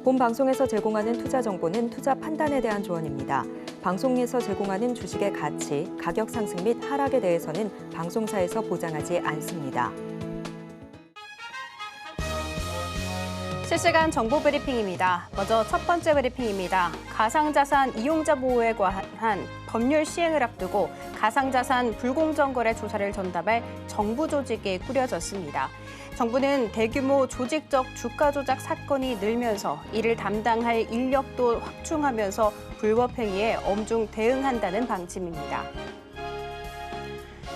본 방송에서 제공하는 투자 정보는 투자 판단에 대한 조언입니다. 방송에서 제공하는 주식의 가치, 가격 상승 및 하락에 대해서는 방송사에서 보장하지 않습니다. 실시간 정보 브리핑입니다. 먼저 첫 번째 브리핑입니다. 가상자산 이용자 보호에 관한 법률 시행을 앞두고 가상자산 불공정 거래 조사를 전담할 정부 조직이 꾸려졌습니다. 정부는 대규모 조직적 주가 조작 사건이 늘면서 이를 담당할 인력도 확충하면서 불법 행위에 엄중 대응한다는 방침입니다.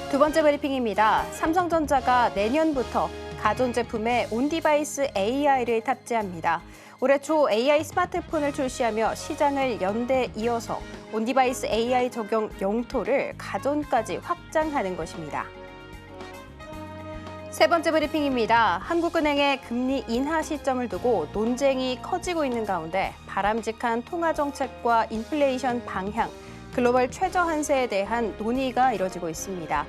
두 번째 브리핑입니다. 삼성전자가 내년부터 가전제품에 온디바이스 AI를 탑재합니다. 올해 초 AI 스마트폰을 출시하며 시장을 연대 이어서 온디바이스 AI 적용 영토를 가전까지 확장하는 것입니다. 세 번째 브리핑입니다. 한국은행의 금리 인하 시점을 두고 논쟁이 커지고 있는 가운데 바람직한 통화정책과 인플레이션 방향, 글로벌 최저 한세에 대한 논의가 이뤄지고 있습니다.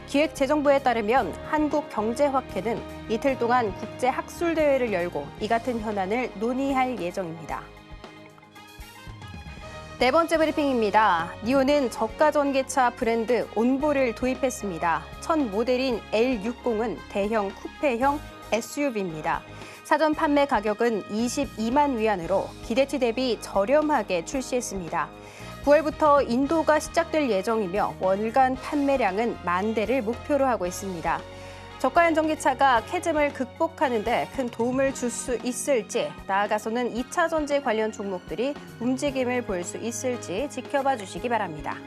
기획재정부에 따르면 한국경제학회는 이틀 동안 국제학술대회를 열고 이 같은 현안을 논의할 예정입니다. 네 번째 브리핑입니다. 니오는 저가 전기차 브랜드 온보를 도입했습니다. 첫 모델인 L60은 대형 쿠페형 SUV입니다. 사전 판매 가격은 22만 위안으로 기대치 대비 저렴하게 출시했습니다. 9월부터 인도가 시작될 예정이며 월간 판매량은 10,000대를 목표로 하고 있습니다. 저가형 전기차가 캐즘을 극복하는 데 큰 도움을 줄 수 있을지, 나아가서는 2차 전지 관련 종목들이 움직임을 볼 수 있을지 지켜봐 주시기 바랍니다.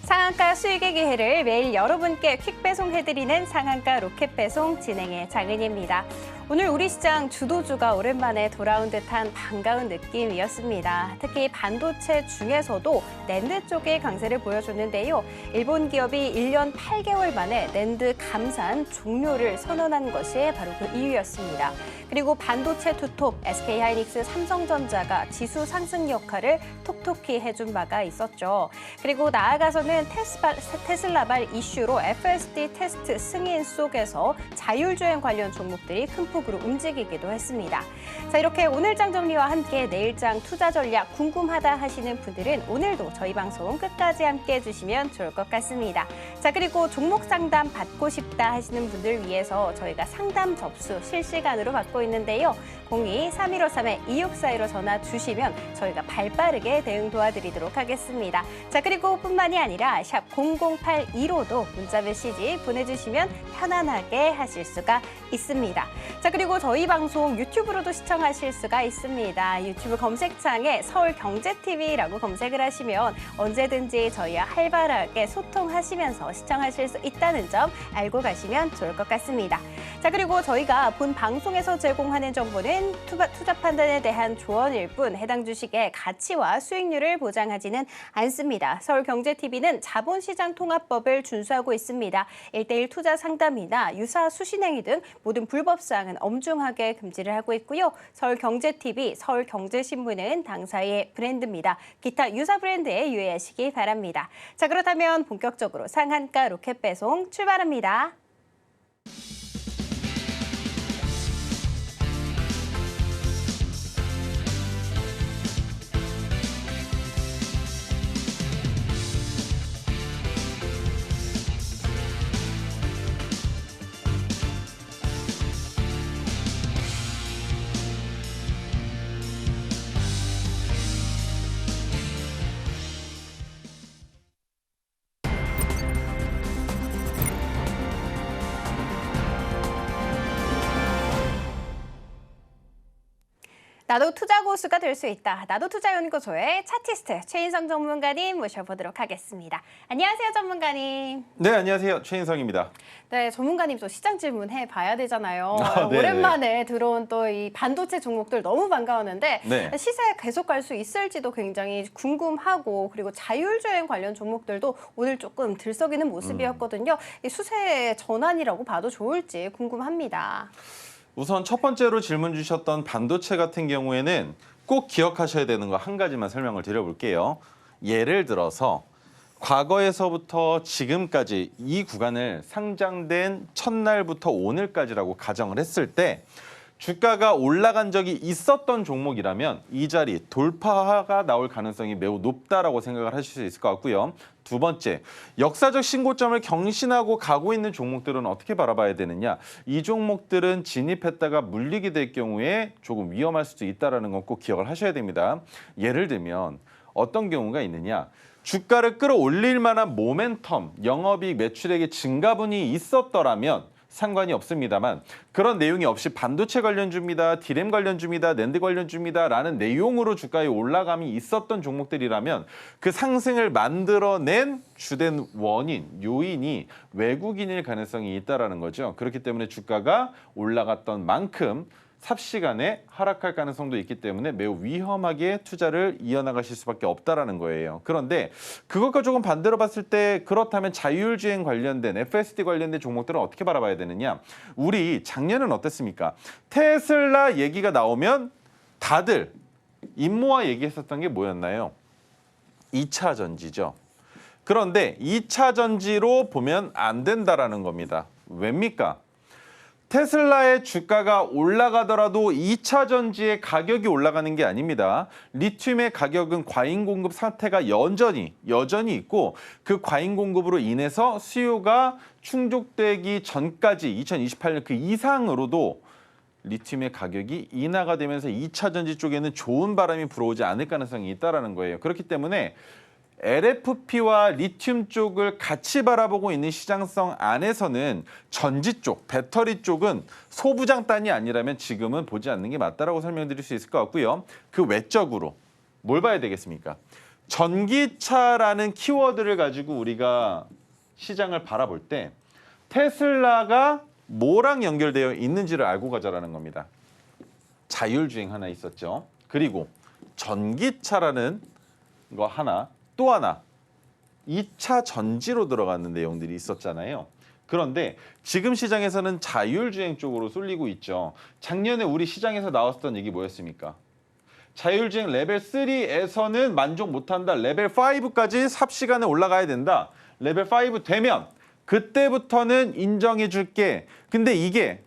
상한가 수익의 기회를 매일 여러분께 퀵 배송해드리는 상한가 로켓 배송 진행의 장은희입니다. 오늘 우리 시장 주도주가 오랜만에 돌아온 듯한 반가운 느낌이었습니다. 특히 반도체 중에서도 낸드 쪽의 강세를 보여줬는데요. 일본 기업이 1년 8개월 만에 낸드 감산 종료를 선언한 것이 바로 그 이유였습니다. 그리고 반도체 투톱 SK하이닉스, 삼성전자가 지수 상승 역할을 톡톡히 해준 바가 있었죠. 그리고 나아가서는 테슬라발 이슈로 FSD 테스트 승인 속에서 자율주행 관련 종목들이 큰 폭으로 움직이기도 했습니다. 자, 이렇게 오늘장 정리와 함께 내일장 투자 전략 궁금하다 하시는 분들은 오늘도 저희 방송 끝까지 함께 해주시면 좋을 것 같습니다. 자, 그리고 종목 상담 받고 싶다 하시는 분들 위해서 저희가 상담 접수 실시간으로 받고 있는데요. 02-3153-2642로 전화 주시면 저희가 발빠르게 대응 도와드리도록 하겠습니다. 자, 그리고 뿐만이 아니라 샵 0082로도 문자 메시지 보내주시면 편안하게 하실 수가 있습니다. 자, 그리고 저희 방송 유튜브로도 시청하실 수가 있습니다. 유튜브 검색창에 서울경제TV라고 검색을 하시면 언제든지 저희와 활발하게 소통하시면서 시청하실 수 있다는 점 알고 가시면 좋을 것 같습니다. 자, 그리고 저희가 본 방송에서 제공하는 정보는 투자 판단에 대한 조언일 뿐 해당 주식의 가치와 수익률을 보장하지는 않습니다. 서울경제TV는 자본시장통합법을 준수하고 있습니다. 1:1 투자 상담이나 유사 수신행위 등 모든 불법 사항은 엄중하게 금지를 하고 있고요. 서울경제TV, 서울경제신문은 당사의 브랜드입니다. 기타 유사 브랜드에 유의하시기 바랍니다. 자, 그렇다면 본격적으로 상한가 로켓 배송 출발합니다. 나도 투자 고수가 될 수 있다. 나도 투자연구소의 차티스트 최인성 전문가님 모셔보도록 하겠습니다. 안녕하세요, 전문가님. 네, 안녕하세요. 최인성입니다. 네, 전문가님 또 시장 질문해 봐야 되잖아요. 네, 오랜만에 들어온 또 이 반도체 종목들 너무 반가웠는데 네. 시세 계속 갈 수 있을지도 굉장히 궁금하고, 그리고 자율주행 관련 종목들도 오늘 조금 들썩이는 모습이었거든요. 이 수세 전환이라고 봐도 좋을지 궁금합니다. 우선 첫 번째로 질문 주셨던 반도체 같은 경우에는 꼭 기억하셔야 되는 거 한 가지만 설명을 드려볼게요. 예를 들어서 과거에서부터 지금까지 이 구간을 상장된 첫날부터 오늘까지라고 가정을 했을 때 주가가 올라간 적이 있었던 종목이라면 이 자리 돌파가 나올 가능성이 매우 높다라고 생각을 하실 수 있을 것 같고요. 두 번째, 역사적 신고점을 경신하고 가고 있는 종목들은 어떻게 바라봐야 되느냐. 이 종목들은 진입했다가 물리게 될 경우에 조금 위험할 수도 있다는 건 꼭 기억을 하셔야 됩니다. 예를 들면 어떤 경우가 있느냐. 주가를 끌어올릴 만한 모멘텀, 영업이익 매출액의 증가분이 있었더라면 상관이 없습니다만 그런 내용이 없이 반도체 관련주입니다, 디램 관련주입니다, 낸드 관련주입니다 라는 내용으로 주가의 올라감이 있었던 종목들이라면 그 상승을 만들어낸 주된 원인, 요인이 외국인일 가능성이 있다는 거죠. 그렇기 때문에 주가가 올라갔던 만큼 삽시간에 하락할 가능성도 있기 때문에 매우 위험하게 투자를 이어나가실 수밖에 없다라는 거예요. 그런데 그것과 조금 반대로 봤을 때 그렇다면 자율주행 관련된 FSD 관련된 종목들은 어떻게 바라봐야 되느냐. 우리 작년은 어땠습니까? 테슬라 얘기가 나오면 다들 입모아 얘기했었던 게 뭐였나요? 2차 전지죠. 그런데 2차 전지로 보면 안 된다라는 겁니다. 왜입니까? 테슬라의 주가가 올라가더라도 2차 전지의 가격이 올라가는 게 아닙니다. 리튬의 가격은 과잉 공급 상태가 여전히 있고 그 과잉 공급으로 인해서 수요가 충족되기 전까지 2028년 그 이상으로도 리튬의 가격이 인하가 되면서 2차 전지 쪽에는 좋은 바람이 불어오지 않을 가능성이 있다는 거예요. 그렇기 때문에 LFP와 리튬 쪽을 같이 바라보고 있는 시장성 안에서는 전지 쪽, 배터리 쪽은 소부장단이 아니라면 지금은 보지 않는 게 맞다라고 설명드릴 수 있을 것 같고요. 그 외적으로 뭘 봐야 되겠습니까? 전기차라는 키워드를 가지고 우리가 시장을 바라볼 때 테슬라가 뭐랑 연결되어 있는지를 알고 가자라는 겁니다. 자율주행 하나 있었죠. 그리고 전기차라는 거 하나, 또 하나 2차 전지로 들어가는 내용들이 있었잖아요. 그런데 지금 시장에서는 자율주행 쪽으로 쏠리고 있죠. 작년에 우리 시장에서 나왔었던 얘기 뭐였습니까? 자율주행 레벨 3에서는 만족 못한다. 레벨 5까지 삽시간에 올라가야 된다. 레벨 5 되면 그때부터는 인정해 줄게. 근데 이게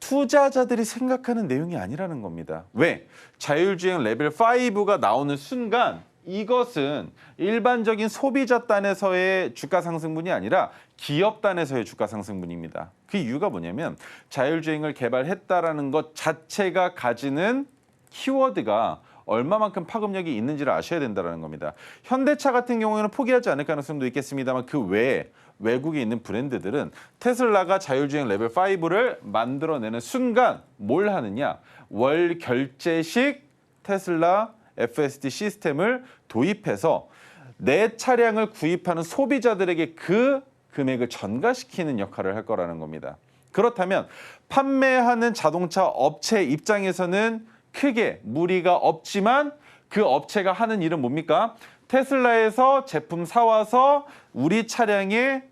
투자자들이 생각하는 내용이 아니라는 겁니다. 왜? 자율주행 레벨 5가 나오는 순간 이것은 일반적인 소비자 단에서의 주가 상승분이 아니라 기업 단에서의 주가 상승분입니다. 그 이유가 뭐냐면 자율주행을 개발했다라는 것 자체가 가지는 키워드가 얼마만큼 파급력이 있는지를 아셔야 된다는 겁니다. 현대차 같은 경우에는 포기하지 않을 가능성도 있겠습니다만 그 외에 외국에 있는 브랜드들은 테슬라가 자율주행 레벨 5를 만들어내는 순간 뭘 하느냐. 월 결제식 테슬라 FSD 시스템을 도입해서 내 차량을 구입하는 소비자들에게 그 금액을 전가시키는 역할을 할 거라는 겁니다. 그렇다면 판매하는 자동차 업체 입장에서는 크게 무리가 없지만 그 업체가 하는 일은 뭡니까? 테슬라에서 제품 사와서 우리 차량에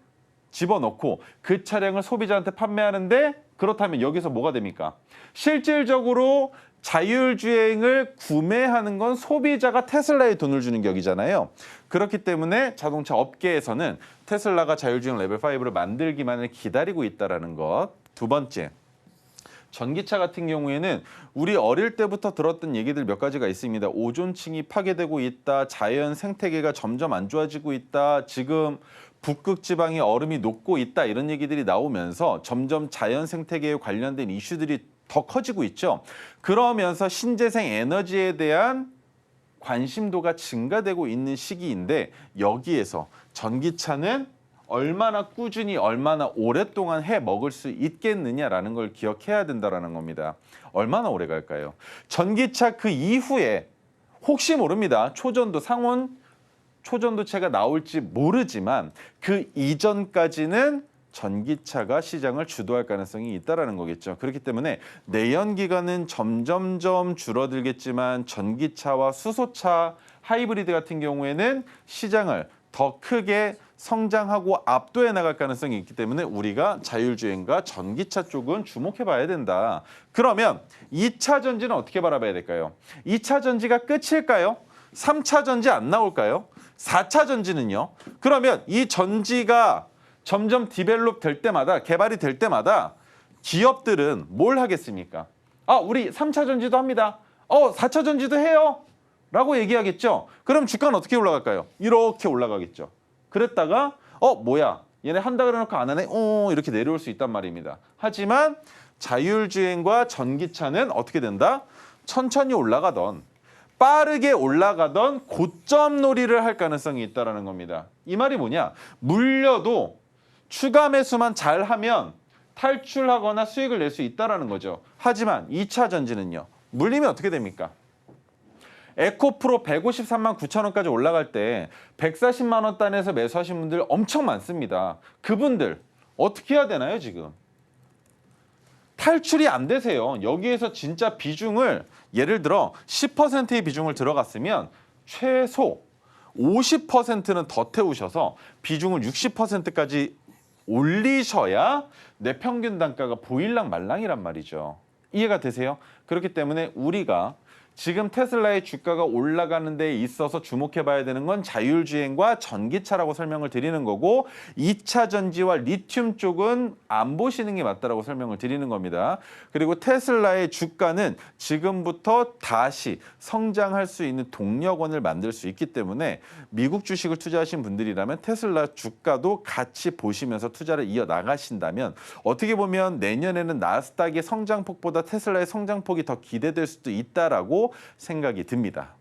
집어넣고 그 차량을 소비자한테 판매하는데 그렇다면 여기서 뭐가 됩니까? 실질적으로 자율주행을 구매하는 건 소비자가 테슬라에 돈을 주는 격이잖아요. 그렇기 때문에 자동차 업계에서는 테슬라가 자율주행 레벨 5를 만들기만을 기다리고 있다는 것. 두 번째, 전기차 같은 경우에는 우리 어릴 때부터 들었던 얘기들 몇 가지가 있습니다. 오존층이 파괴되고 있다. 자연 생태계가 점점 안 좋아지고 있다. 지금 북극 지방의 얼음이 녹고 있다. 이런 얘기들이 나오면서 점점 자연 생태계에 관련된 이슈들이 더 커지고 있죠. 그러면서 신재생 에너지에 대한 관심도가 증가되고 있는 시기인데 여기에서 전기차는 얼마나 꾸준히 얼마나 오랫동안 해 먹을 수 있겠느냐라는 걸 기억해야 된다는 겁니다. 얼마나 오래 갈까요? 전기차 그 이후에 혹시 모릅니다. 초전도 상온 초전도체가 나올지 모르지만 그 이전까지는 전기차가 시장을 주도할 가능성이 있다는 거겠죠. 그렇기 때문에 내연기관은 점점점 줄어들겠지만 전기차와 수소차, 하이브리드 같은 경우에는 시장을 더 크게 성장하고 압도해 나갈 가능성이 있기 때문에 우리가 자율주행과 전기차 쪽은 주목해 봐야 된다. 그러면 2차 전지는 어떻게 바라봐야 될까요? 2차 전지가 끝일까요? 3차 전지 안 나올까요? 4차 전지는요. 그러면 이 전지가 점점 디벨롭 될 때마다 개발이 될 때마다 기업들은 뭘 하겠습니까? 우리 3차 전지도 합니다. 4차 전지도 해요. 라고 얘기하겠죠. 그럼 주가는 어떻게 올라갈까요? 이렇게 올라가겠죠. 그랬다가 뭐야? 얘네 한다 그래놓고 안 하네? 이렇게 내려올 수 있단 말입니다. 하지만 자율주행과 전기차는 어떻게 된다? 천천히 올라가던 빠르게 올라가던 고점 놀이를 할 가능성이 있다는 겁니다. 이 말이 뭐냐? 물려도 추가 매수만 잘하면 탈출하거나 수익을 낼 수 있다는 거죠. 하지만 2차 전지는요. 물리면 어떻게 됩니까? 에코프로 153만 9천 원까지 올라갈 때 140만 원 단에서 매수하신 분들 엄청 많습니다. 그분들 어떻게 해야 되나요 지금? 탈출이 안 되세요. 여기에서 진짜 비중을 예를 들어 10%의 비중을 들어갔으면 최소 50%는 더 태우셔서 비중을 60%까지 올리셔야 내 평균 단가가 보일랑 말랑이란 말이죠. 이해가 되세요? 그렇기 때문에 우리가 지금 테슬라의 주가가 올라가는 데 있어서 주목해 봐야 되는 건 자율주행과 전기차라고 설명을 드리는 거고 2차 전지와 리튬 쪽은 안 보시는 게 맞다라고 설명을 드리는 겁니다. 그리고 테슬라의 주가는 지금부터 다시 성장할 수 있는 동력원을 만들 수 있기 때문에 미국 주식을 투자하신 분들이라면 테슬라 주가도 같이 보시면서 투자를 이어나가신다면 어떻게 보면 내년에는 나스닥의 성장폭보다 테슬라의 성장폭이 더 기대될 수도 있다라고 생각이 듭니다.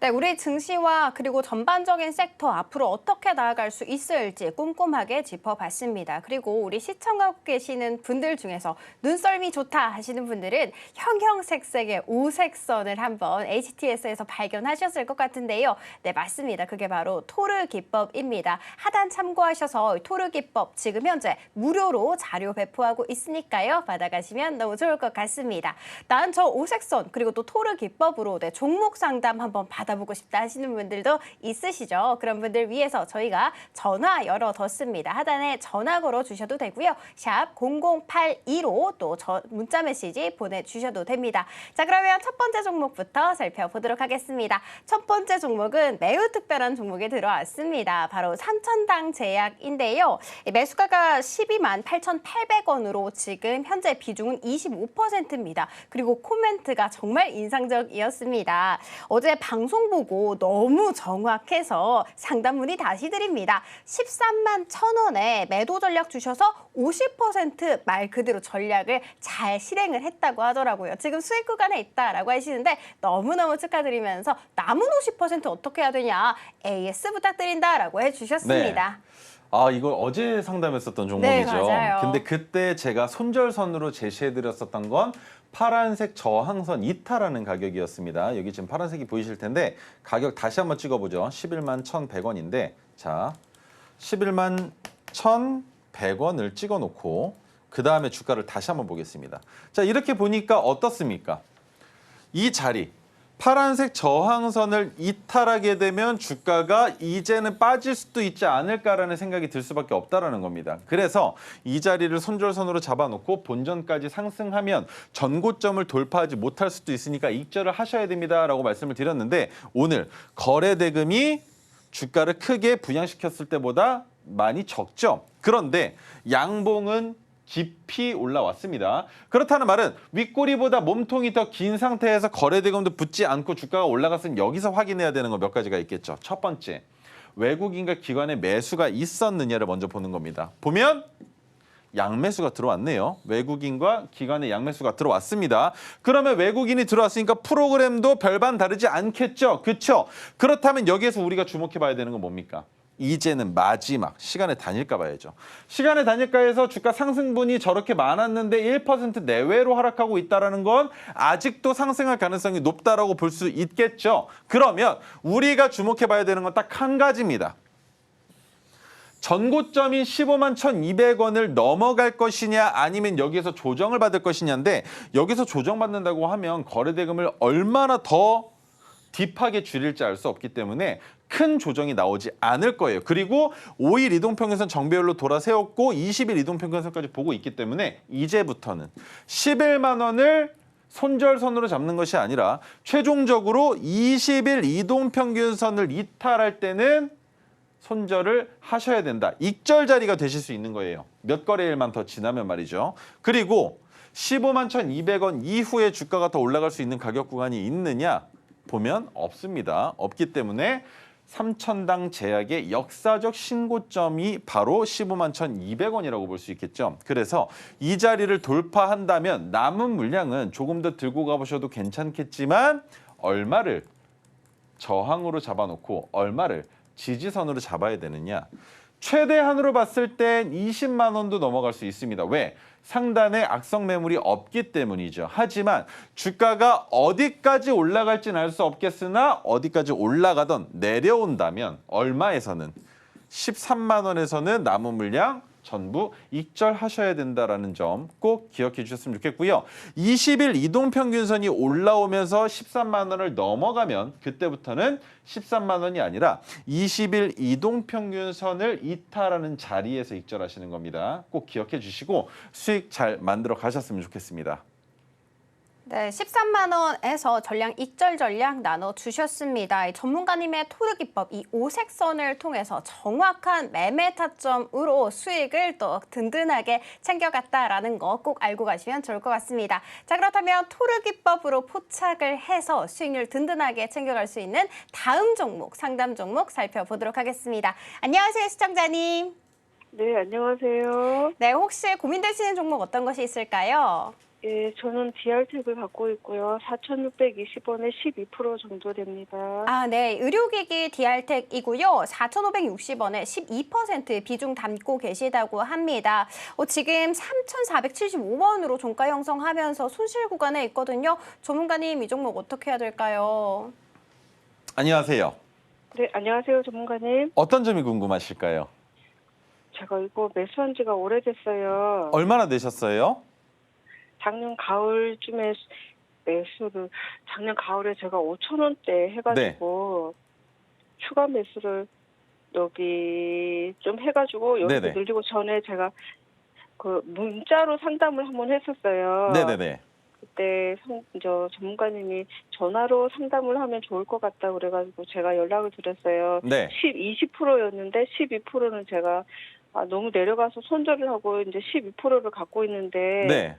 네, 우리 증시와 그리고 전반적인 섹터 앞으로 어떻게 나아갈 수 있을지 꼼꼼하게 짚어봤습니다. 그리고 우리 시청하고 계시는 분들 중에서 눈썰미 좋다 하시는 분들은 형형색색의 오색선을 한번 HTS에서 발견하셨을 것 같은데요. 네, 맞습니다. 그게 바로 토르 기법입니다. 하단 참고하셔서 토르 기법 지금 현재 무료로 자료 배포하고 있으니까요. 받아가시면 너무 좋을 것 같습니다. 난 저 오색선 그리고 또 토르 기법으로 종목 상담 한번 받아보고 싶다 하시는 분들도 있으시죠. 그런 분들 위해서 저희가 전화 열어뒀습니다. 하단에 전화 걸어주셔도 되고요. 샵 0082로 또 문자 메시지 보내주셔도 됩니다. 자, 그러면 첫 번째 종목부터 살펴보도록 하겠습니다. 첫 번째 종목은 매우 특별한 종목에 들어왔습니다. 바로 삼천당 제약인데요. 매수가가 12만 8,800원으로 지금 현재 비중은 25%입니다. 그리고 코멘트가 정말 인상적이었습니다. 어제 방송 보고 너무 정확해서 상담 문의 다시 드립니다. 13만 1,000원에 매도 전략 주셔서 50% 말 그대로 전략을 잘 실행을 했다고 하더라고요. 지금 수익 구간에 있다라고 하시는데 너무너무 축하드리면서 남은 50% 어떻게 해야 되냐 AS 부탁드린다라고 해주셨습니다. 네. 이걸 어제 상담했었던 종목이죠. 네, 맞아요. 근데 그때 제가 손절선으로 제시해드렸었던 건 파란색 저항선 이탈하는 가격이었습니다. 여기 지금 파란색이 보이실 텐데 가격 다시 한번 찍어보죠. 11만 1,100원인데 자, 11만 1,100원을 찍어놓고 그 다음에 주가를 다시 한번 보겠습니다. 자, 이렇게 보니까 어떻습니까? 이 자리 파란색 저항선을 이탈하게 되면 주가가 이제는 빠질 수도 있지 않을까라는 생각이 들 수밖에 없다라는 겁니다. 그래서 이 자리를 손절선으로 잡아놓고 본전까지 상승하면 전고점을 돌파하지 못할 수도 있으니까 익절을 하셔야 됩니다라고 말씀을 드렸는데 오늘 거래 대금이 주가를 크게 부양시켰을 때보다 많이 적죠. 그런데 양봉은 깊이 올라왔습니다. 그렇다는 말은 윗꼬리보다 몸통이 더 긴 상태에서 거래대금도 붙지 않고 주가가 올라갔으면 여기서 확인해야 되는 거 몇 가지가 있겠죠. 첫 번째, 외국인과 기관의 매수가 있었느냐를 먼저 보는 겁니다. 보면 양매수가 들어왔네요. 외국인과 기관의 양매수가 들어왔습니다. 그러면 외국인이 들어왔으니까 프로그램도 별반 다르지 않겠죠. 그렇죠? 그렇다면 여기에서 우리가 주목해 봐야 되는 건 뭡니까? 이제는 마지막 시간의 단일가 봐야죠. 시간의 단일가에서 주가 상승분이 저렇게 많았는데 1% 내외로 하락하고 있다는 건 아직도 상승할 가능성이 높다라고 볼 수 있겠죠. 그러면 우리가 주목해 봐야 되는 건 딱 한 가지입니다. 전고점인 15만 1,200원을 넘어갈 것이냐 아니면 여기에서 조정을 받을 것이냐인데 여기서 조정받는다고 하면 거래대금을 얼마나 더 딥하게 줄일지 알 수 없기 때문에 큰 조정이 나오지 않을 거예요. 그리고 5일 이동평균선 정배열로 돌아세웠고 20일 이동평균선까지 보고 있기 때문에 이제부터는 11만 원을 손절선으로 잡는 것이 아니라 최종적으로 20일 이동평균선을 이탈할 때는 손절을 하셔야 된다. 익절 자리가 되실 수 있는 거예요. 몇 거래일만 더 지나면 말이죠. 그리고 15만 1,200원 이후에 주가가 더 올라갈 수 있는 가격 구간이 있느냐 보면 없습니다. 없기 때문에 3,000당 제약의 역사적 신고점이 바로 15만 1,200원이라고 볼 수 있겠죠. 그래서 이 자리를 돌파한다면 남은 물량은 조금 더 들고 가보셔도 괜찮겠지만 얼마를 저항으로 잡아놓고 얼마를 지지선으로 잡아야 되느냐. 최대한으로 봤을 땐 20만 원도 넘어갈 수 있습니다. 왜? 상단에 악성 매물이 없기 때문이죠. 하지만 주가가 어디까지 올라갈지는 알 수 없겠으나 어디까지 올라가던 내려온다면 얼마에서는 13만 원에서는 남은 물량 전부 익절하셔야 된다라는 점 꼭 기억해 주셨으면 좋겠고요. 20일 이동평균선이 올라오면서 13만 원을 넘어가면 그때부터는 13만 원이 아니라 20일 이동평균선을 이탈하는 자리에서 익절하시는 겁니다. 꼭 기억해 주시고 수익 잘 만들어 가셨으면 좋겠습니다. 네, 13만 원에서 전량 익절 전략 나눠주셨습니다. 이 전문가님의 토르 기법, 이 오색선을 통해서 정확한 매매 타점으로 수익을 또 든든하게 챙겨갔다라는 거 꼭 알고 가시면 좋을 것 같습니다. 자, 그렇다면 토르 기법으로 포착을 해서 수익률 든든하게 챙겨갈 수 있는 다음 종목, 상담 종목 살펴보도록 하겠습니다. 안녕하세요, 시청자님. 네, 안녕하세요. 네, 혹시 고민되시는 종목 어떤 것이 있을까요? 예, 저는 DR텍을 갖고 있고요. 4,620원에 12% 정도 됩니다. 아, 네. 의료기기 DR텍이고요. 4,560원에 12% 비중 담고 계시다고 합니다. 지금 3,475원으로 종가 형성하면서 손실 구간에 있거든요. 전문가님, 이 종목 어떻게 해야 될까요? 안녕하세요. 네, 안녕하세요, 전문가님. 어떤 점이 궁금하실까요? 제가 이거 매수한 지가 오래됐어요. 얼마나 되셨어요? 작년 가을쯤에 작년 가을에 제가 5,000원대 해가지고 추가 매수를 여기 좀 해가지고 여기 네네. 늘리고 전에 제가 그 문자로 상담을 한번 했었어요. 네네네. 그때 저 전문가님이 전화로 상담을 하면 좋을 것 같다 그래가지고 제가 연락을 드렸어요. 네. 20%였는데 12%는 제가 너무 내려가서 손절을 하고 이제 12%를 갖고 있는데 네.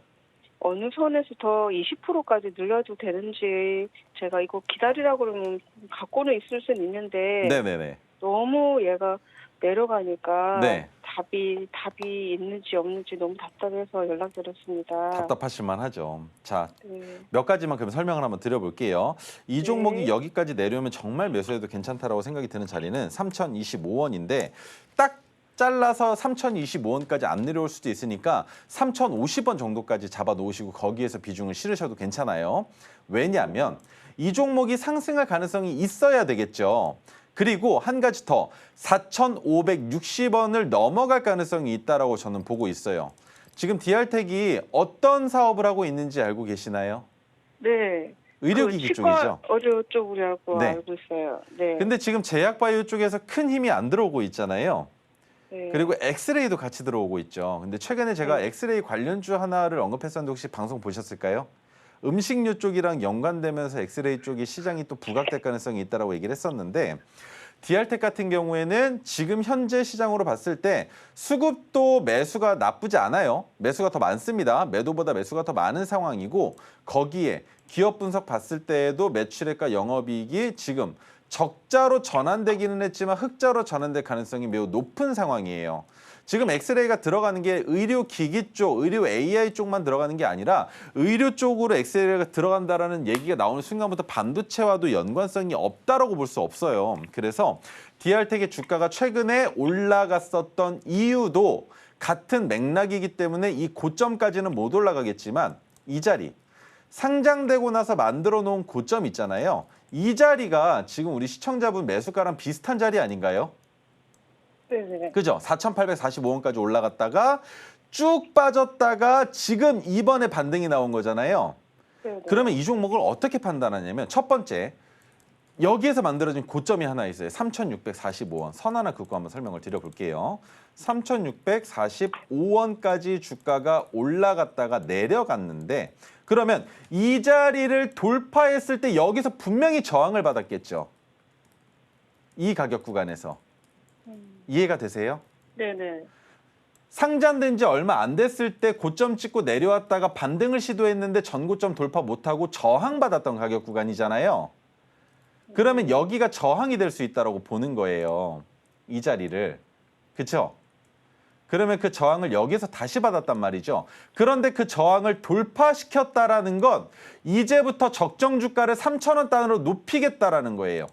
어느 선에서 더 20%까지 늘려도 되는지 제가 이거 기다리라고 그러면 갖고는 있을 수는 있는데 네네네. 너무 얘가 내려가니까 네. 답이 있는지 없는지 너무 답답해서 연락드렸습니다. 답답하실 만하죠. 자, 네. 몇 가지만 그럼 설명을 한번 드려볼게요. 이 종목이 네. 여기까지 내려오면 정말 매수해도 괜찮다라고 생각이 드는 자리는 3,025원인데 딱 잘라서 3,025원까지 안 내려올 수도 있으니까 3,050원 정도까지 잡아 놓으시고 거기에서 비중을 실으셔도 괜찮아요. 왜냐하면 이 종목이 상승할 가능성이 있어야 되겠죠. 그리고 한 가지 더 4,560원을 넘어갈 가능성이 있다라고 저는 보고 있어요. 지금 DR텍이 어떤 사업을 하고 있는지 알고 계시나요? 네. 의료기기 치과 쪽이죠. 의료 쪽이라고 네. 알고 있어요. 네. 근데 지금 제약바이오 쪽에서 큰 힘이 안 들어오고 있잖아요. 네. 그리고 엑스레이도 같이 들어오고 있죠. 근데 최근에 제가 네. 엑스레이 관련주 하나를 언급했었는데 혹시 방송 보셨을까요? 음식료 쪽이랑 연관되면서 엑스레이 쪽이 시장이 또 부각될 가능성이 있다라고 얘기를 했었는데 DR텍 같은 경우에는 지금 현재 시장으로 봤을 때 수급도 매수가 나쁘지 않아요. 매수가 더 많습니다. 매도보다 매수가 더 많은 상황이고 거기에 기업 분석 봤을 때에도 매출액과 영업이익이 지금 적자로 전환되기는 했지만 흑자로 전환될 가능성이 매우 높은 상황이에요. 지금 엑스레이가 들어가는 게 의료기기 쪽, 의료 AI 쪽만 들어가는 게 아니라 의료 쪽으로 엑스레이가 들어간다라는 얘기가 나오는 순간부터 반도체와도 연관성이 없다라고 볼 수 없어요. 그래서 DR텍의 주가가 최근에 올라갔었던 이유도 같은 맥락이기 때문에 이 고점까지는 못 올라가겠지만 이 자리 상장되고 나서 만들어 놓은 고점 있잖아요. 이 자리가 지금 우리 시청자분 매수가랑 비슷한 자리 아닌가요? 네네. 그죠? 4,845원까지 올라갔다가 쭉 빠졌다가 지금 이번에 반등이 나온 거잖아요. 네네. 그러면 이 종목을 어떻게 판단하냐면 첫 번째, 여기에서 만들어진 고점이 하나 있어요. 3,645원. 선 하나 긋고 한번 설명을 드려볼게요. 3,645원까지 주가가 올라갔다가 내려갔는데 그러면 이 자리를 돌파했을 때 여기서 분명히 저항을 받았겠죠. 이 가격 구간에서. 이해가 되세요? 네네. 상장된 지 얼마 안 됐을 때 고점 찍고 내려왔다가 반등을 시도했는데 전고점 돌파 못하고 저항받았던 가격 구간이잖아요. 그러면 여기가 저항이 될 수 있다고 보는 거예요. 이 자리를. 그렇죠? 그러면 그 저항을 여기서 다시 받았단 말이죠. 그런데 그 저항을 돌파시켰다라는 건 이제부터 적정 주가를 3,000원 단으로 높이겠다라는 거예요.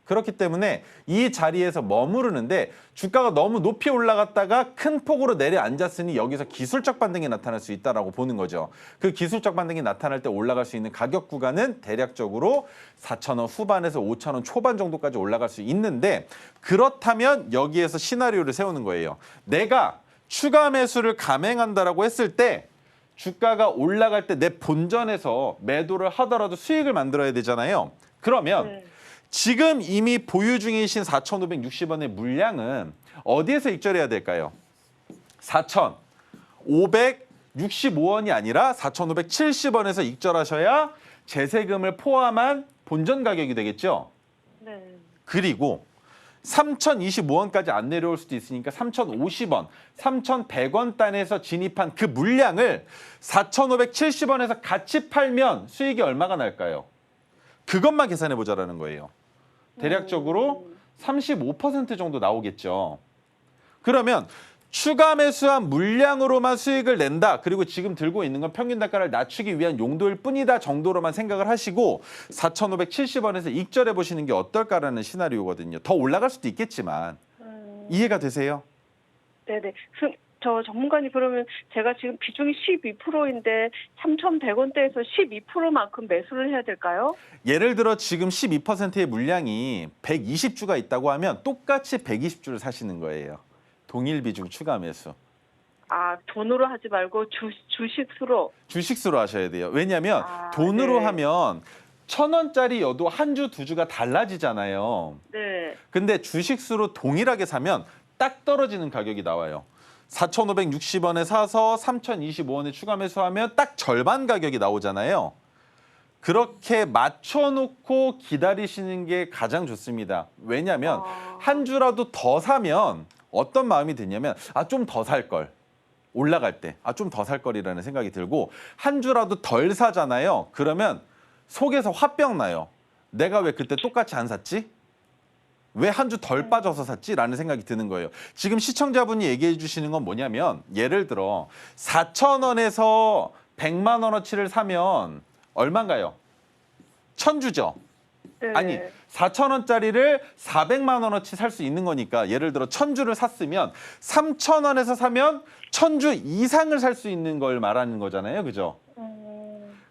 그렇기 때문에 이 자리에서 머무르는데 주가가 너무 높이 올라갔다가 큰 폭으로 내려앉았으니 여기서 기술적 반등이 나타날 수 있다고 보는 거죠. 그 기술적 반등이 나타날 때 올라갈 수 있는 가격 구간은 대략적으로 4,000원 후반에서 5,000원 초반 정도까지 올라갈 수 있는데 그렇다면 여기에서 시나리오를 세우는 거예요. 내가 추가 매수를 감행한다라고 했을 때 주가가 올라갈 때 내 본전에서 매도를 하더라도 수익을 만들어야 되잖아요. 그러면 네. 지금 이미 보유 중이신 4,560원의 물량은 어디에서 익절해야 될까요? 4,565원이 아니라 4,570원에서 익절하셔야 제세금을 포함한 본전 가격이 되겠죠? 네. 그리고 3,025원까지 안 내려올 수도 있으니까 3,050원, 3,100원 단에서 진입한 그 물량을 4,570원에서 같이 팔면 수익이 얼마가 날까요? 그것만 계산해 보자라는 거예요. 대략적으로 35% 정도 나오겠죠. 그러면 추가 매수한 물량으로만 수익을 낸다. 그리고 지금 들고 있는 건 평균 단가를 낮추기 위한 용도일 뿐이다 정도로만 생각을 하시고 4,570원에서 익절해 보시는 게 어떨까라는 시나리오거든요. 더 올라갈 수도 있겠지만 이해가 되세요? 네네. 저 전문가님 그러면 제가 지금 비중이 12%인데 3,100원대에서 12%만큼 매수를 해야 될까요? 예를 들어 지금 12%의 물량이 120주가 있다고 하면 똑같이 120주를 사시는 거예요. 동일 비중 추가 매수. 아, 돈으로 하지 말고 주식수로. 주식수로 하셔야 돼요. 왜냐하면 돈으로 네. 하면 1,000원짜리여도 한 주, 두 주가 달라지잖아요. 네. 근데 주식수로 동일하게 사면 딱 떨어지는 가격이 나와요. 4,560원에 사서 3,025원에 추가 매수하면 딱 절반 가격이 나오잖아요. 그렇게 맞춰놓고 기다리시는 게 가장 좋습니다. 왜냐하면 한 주라도 더 사면 어떤 마음이 드냐면 좀 더 살 걸. 올라갈 때 좀 더 살 걸이라는 생각이 들고 한 주라도 덜 사잖아요. 그러면 속에서 화병 나요. 내가 왜 그때 똑같이 안 샀지? 왜 한 주 덜 빠져서 샀지? 라는 생각이 드는 거예요. 지금 시청자분이 얘기해 주시는 건 뭐냐면 예를 들어 4,000원에서 100만 원어치를 사면 얼마인가요? 1,000주죠. 네. 아니 4,000원짜리를 400만 원어치 살 수 있는 거니까 예를 들어 1,000주를 샀으면 3,000원에서 사면 1,000주 이상을 살 수 있는 걸 말하는 거잖아요. 그죠?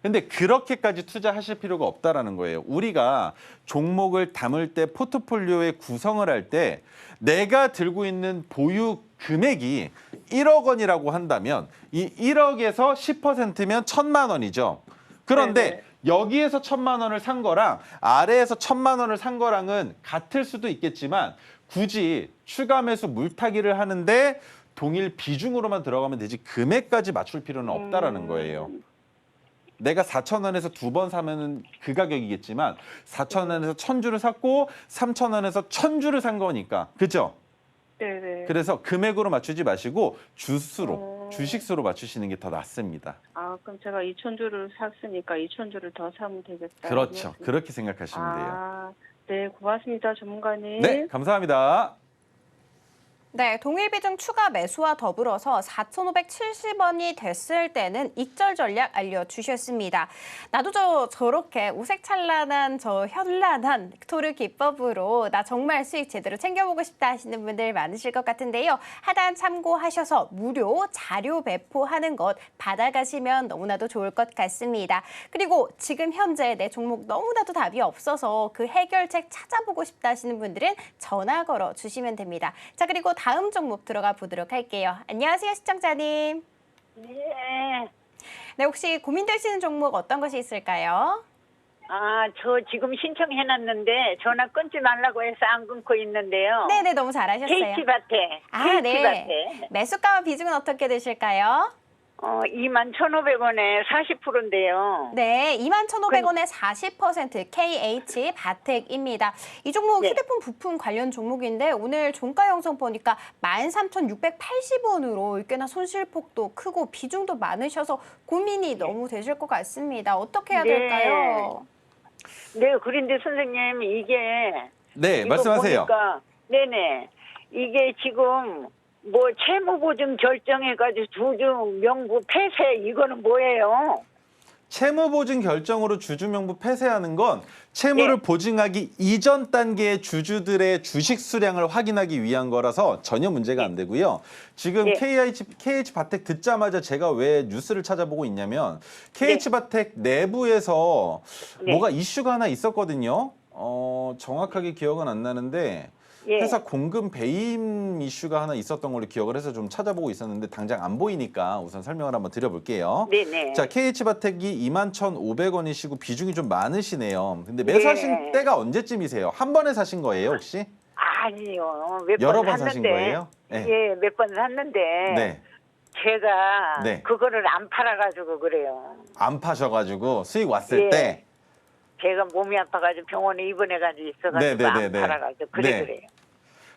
근데 그렇게까지 투자하실 필요가 없다라는 거예요. 우리가 종목을 담을 때 포트폴리오의 구성을 할 때 내가 들고 있는 보유 금액이 1억 원이라고 한다면 이 1억에서 10%면 1,000만 원이죠. 그런데 네네. 여기에서 1,000만 원을 산 거랑 아래에서 1,000만 원을 산 거랑은 같을 수도 있겠지만 굳이 추가 매수 물타기를 하는데 동일 비중으로만 들어가면 되지 금액까지 맞출 필요는 없다라는 거예요. 내가 4,000원에서 두 번 사면은 그 가격이겠지만 4,000원에서 1,000주를 샀고 3,000원에서 1,000주를 산 거니까. 그죠? 네네. 그래서 금액으로 맞추지 마시고 주수로, 주식수로 맞추시는 게 더 낫습니다. 그럼 제가 2,000주를 샀으니까 2,000주를 더 사면 되겠다. 그렇죠. 그렇게 생각하시면 돼요. 네, 고맙습니다, 전문가님. 네, 감사합니다. 네, 동일 비중 추가 매수와 더불어서 4,570원이 됐을 때는 익절 전략 알려주셨습니다. 나도 저렇게 우색찬란한 현란한 토르 기법으로 나 정말 수익 제대로 챙겨보고 싶다 하시는 분들 많으실 것 같은데요. 하단 참고하셔서 무료 자료 배포하는 것 받아가시면 너무나도 좋을 것 같습니다. 그리고 지금 현재 내 종목 너무나도 답이 없어서 그 해결책 찾아보고 싶다 하시는 분들은 전화 걸어 주시면 됩니다. 자, 그리고 다음 종목 들어가 보도록 할게요. 안녕하세요, 시청자님. 네, 네, 혹시 고민되시는 종목 어떤 것이 있을까요? 저 지금 신청해놨는데 전화 끊지 말라고 해서 안 끊고 있는데요. 네네, 너무 잘하셨어요. KT밭에. 네. 매수가와 비중은 어떻게 되실까요? 21,500원에 40%인데요. 네, 21,500원에 40% KH 바텍입니다. 이 종목 네. 휴대폰 부품 관련 종목인데 오늘 종가 형성 보니까 13,680원으로 꽤나 손실폭도 크고 비중도 많으셔서 고민이 너무 되실 것 같습니다. 어떻게 해야 네. 될까요? 네, 그런데 선생님 이게 네, 이거 말씀하세요. 보니까, 네네. 이게 지금 뭐 채무보증 결정해가지고 주주 명부 폐쇄 이거는 뭐예요? 채무보증 결정으로 주주명부 폐쇄하는 건 채무를 네. 보증하기 이전 단계의 주주들의 주식 수량을 확인하기 위한 거라서 전혀 문제가 안 되고요. 지금 네. KH바텍 듣자마자 제가 왜 뉴스를 찾아보고 있냐면 KH바텍 내부에서 네. 뭐가 이슈가 하나 있었거든요. 정확하게 기억은 안 나는데 예. 회사 공금 배임 이슈가 하나 있었던 걸로 기억을 해서 좀 찾아보고 있었는데 당장 안 보이니까 우선 설명을 한번 드려볼게요. 네네. 자, KH바텍이 21,500원이시고 비중이 좀 많으시네요. 근데 매수하신 네. 때가 언제쯤이세요? 한 번에 사신 거예요, 혹시? 아니요. 몇 여러 번 번 사신 샀는데. 거예요? 네. 예, 몇 번 샀는데. 네. 제가 네. 그거를 안 팔아가지고 그래요. 안 파셔가지고 수익 왔을 예. 때. 제가 몸이 아파가지고 병원에 입원해가지고 있어가지고 네네네네. 안 팔아가지고 네. 그래요.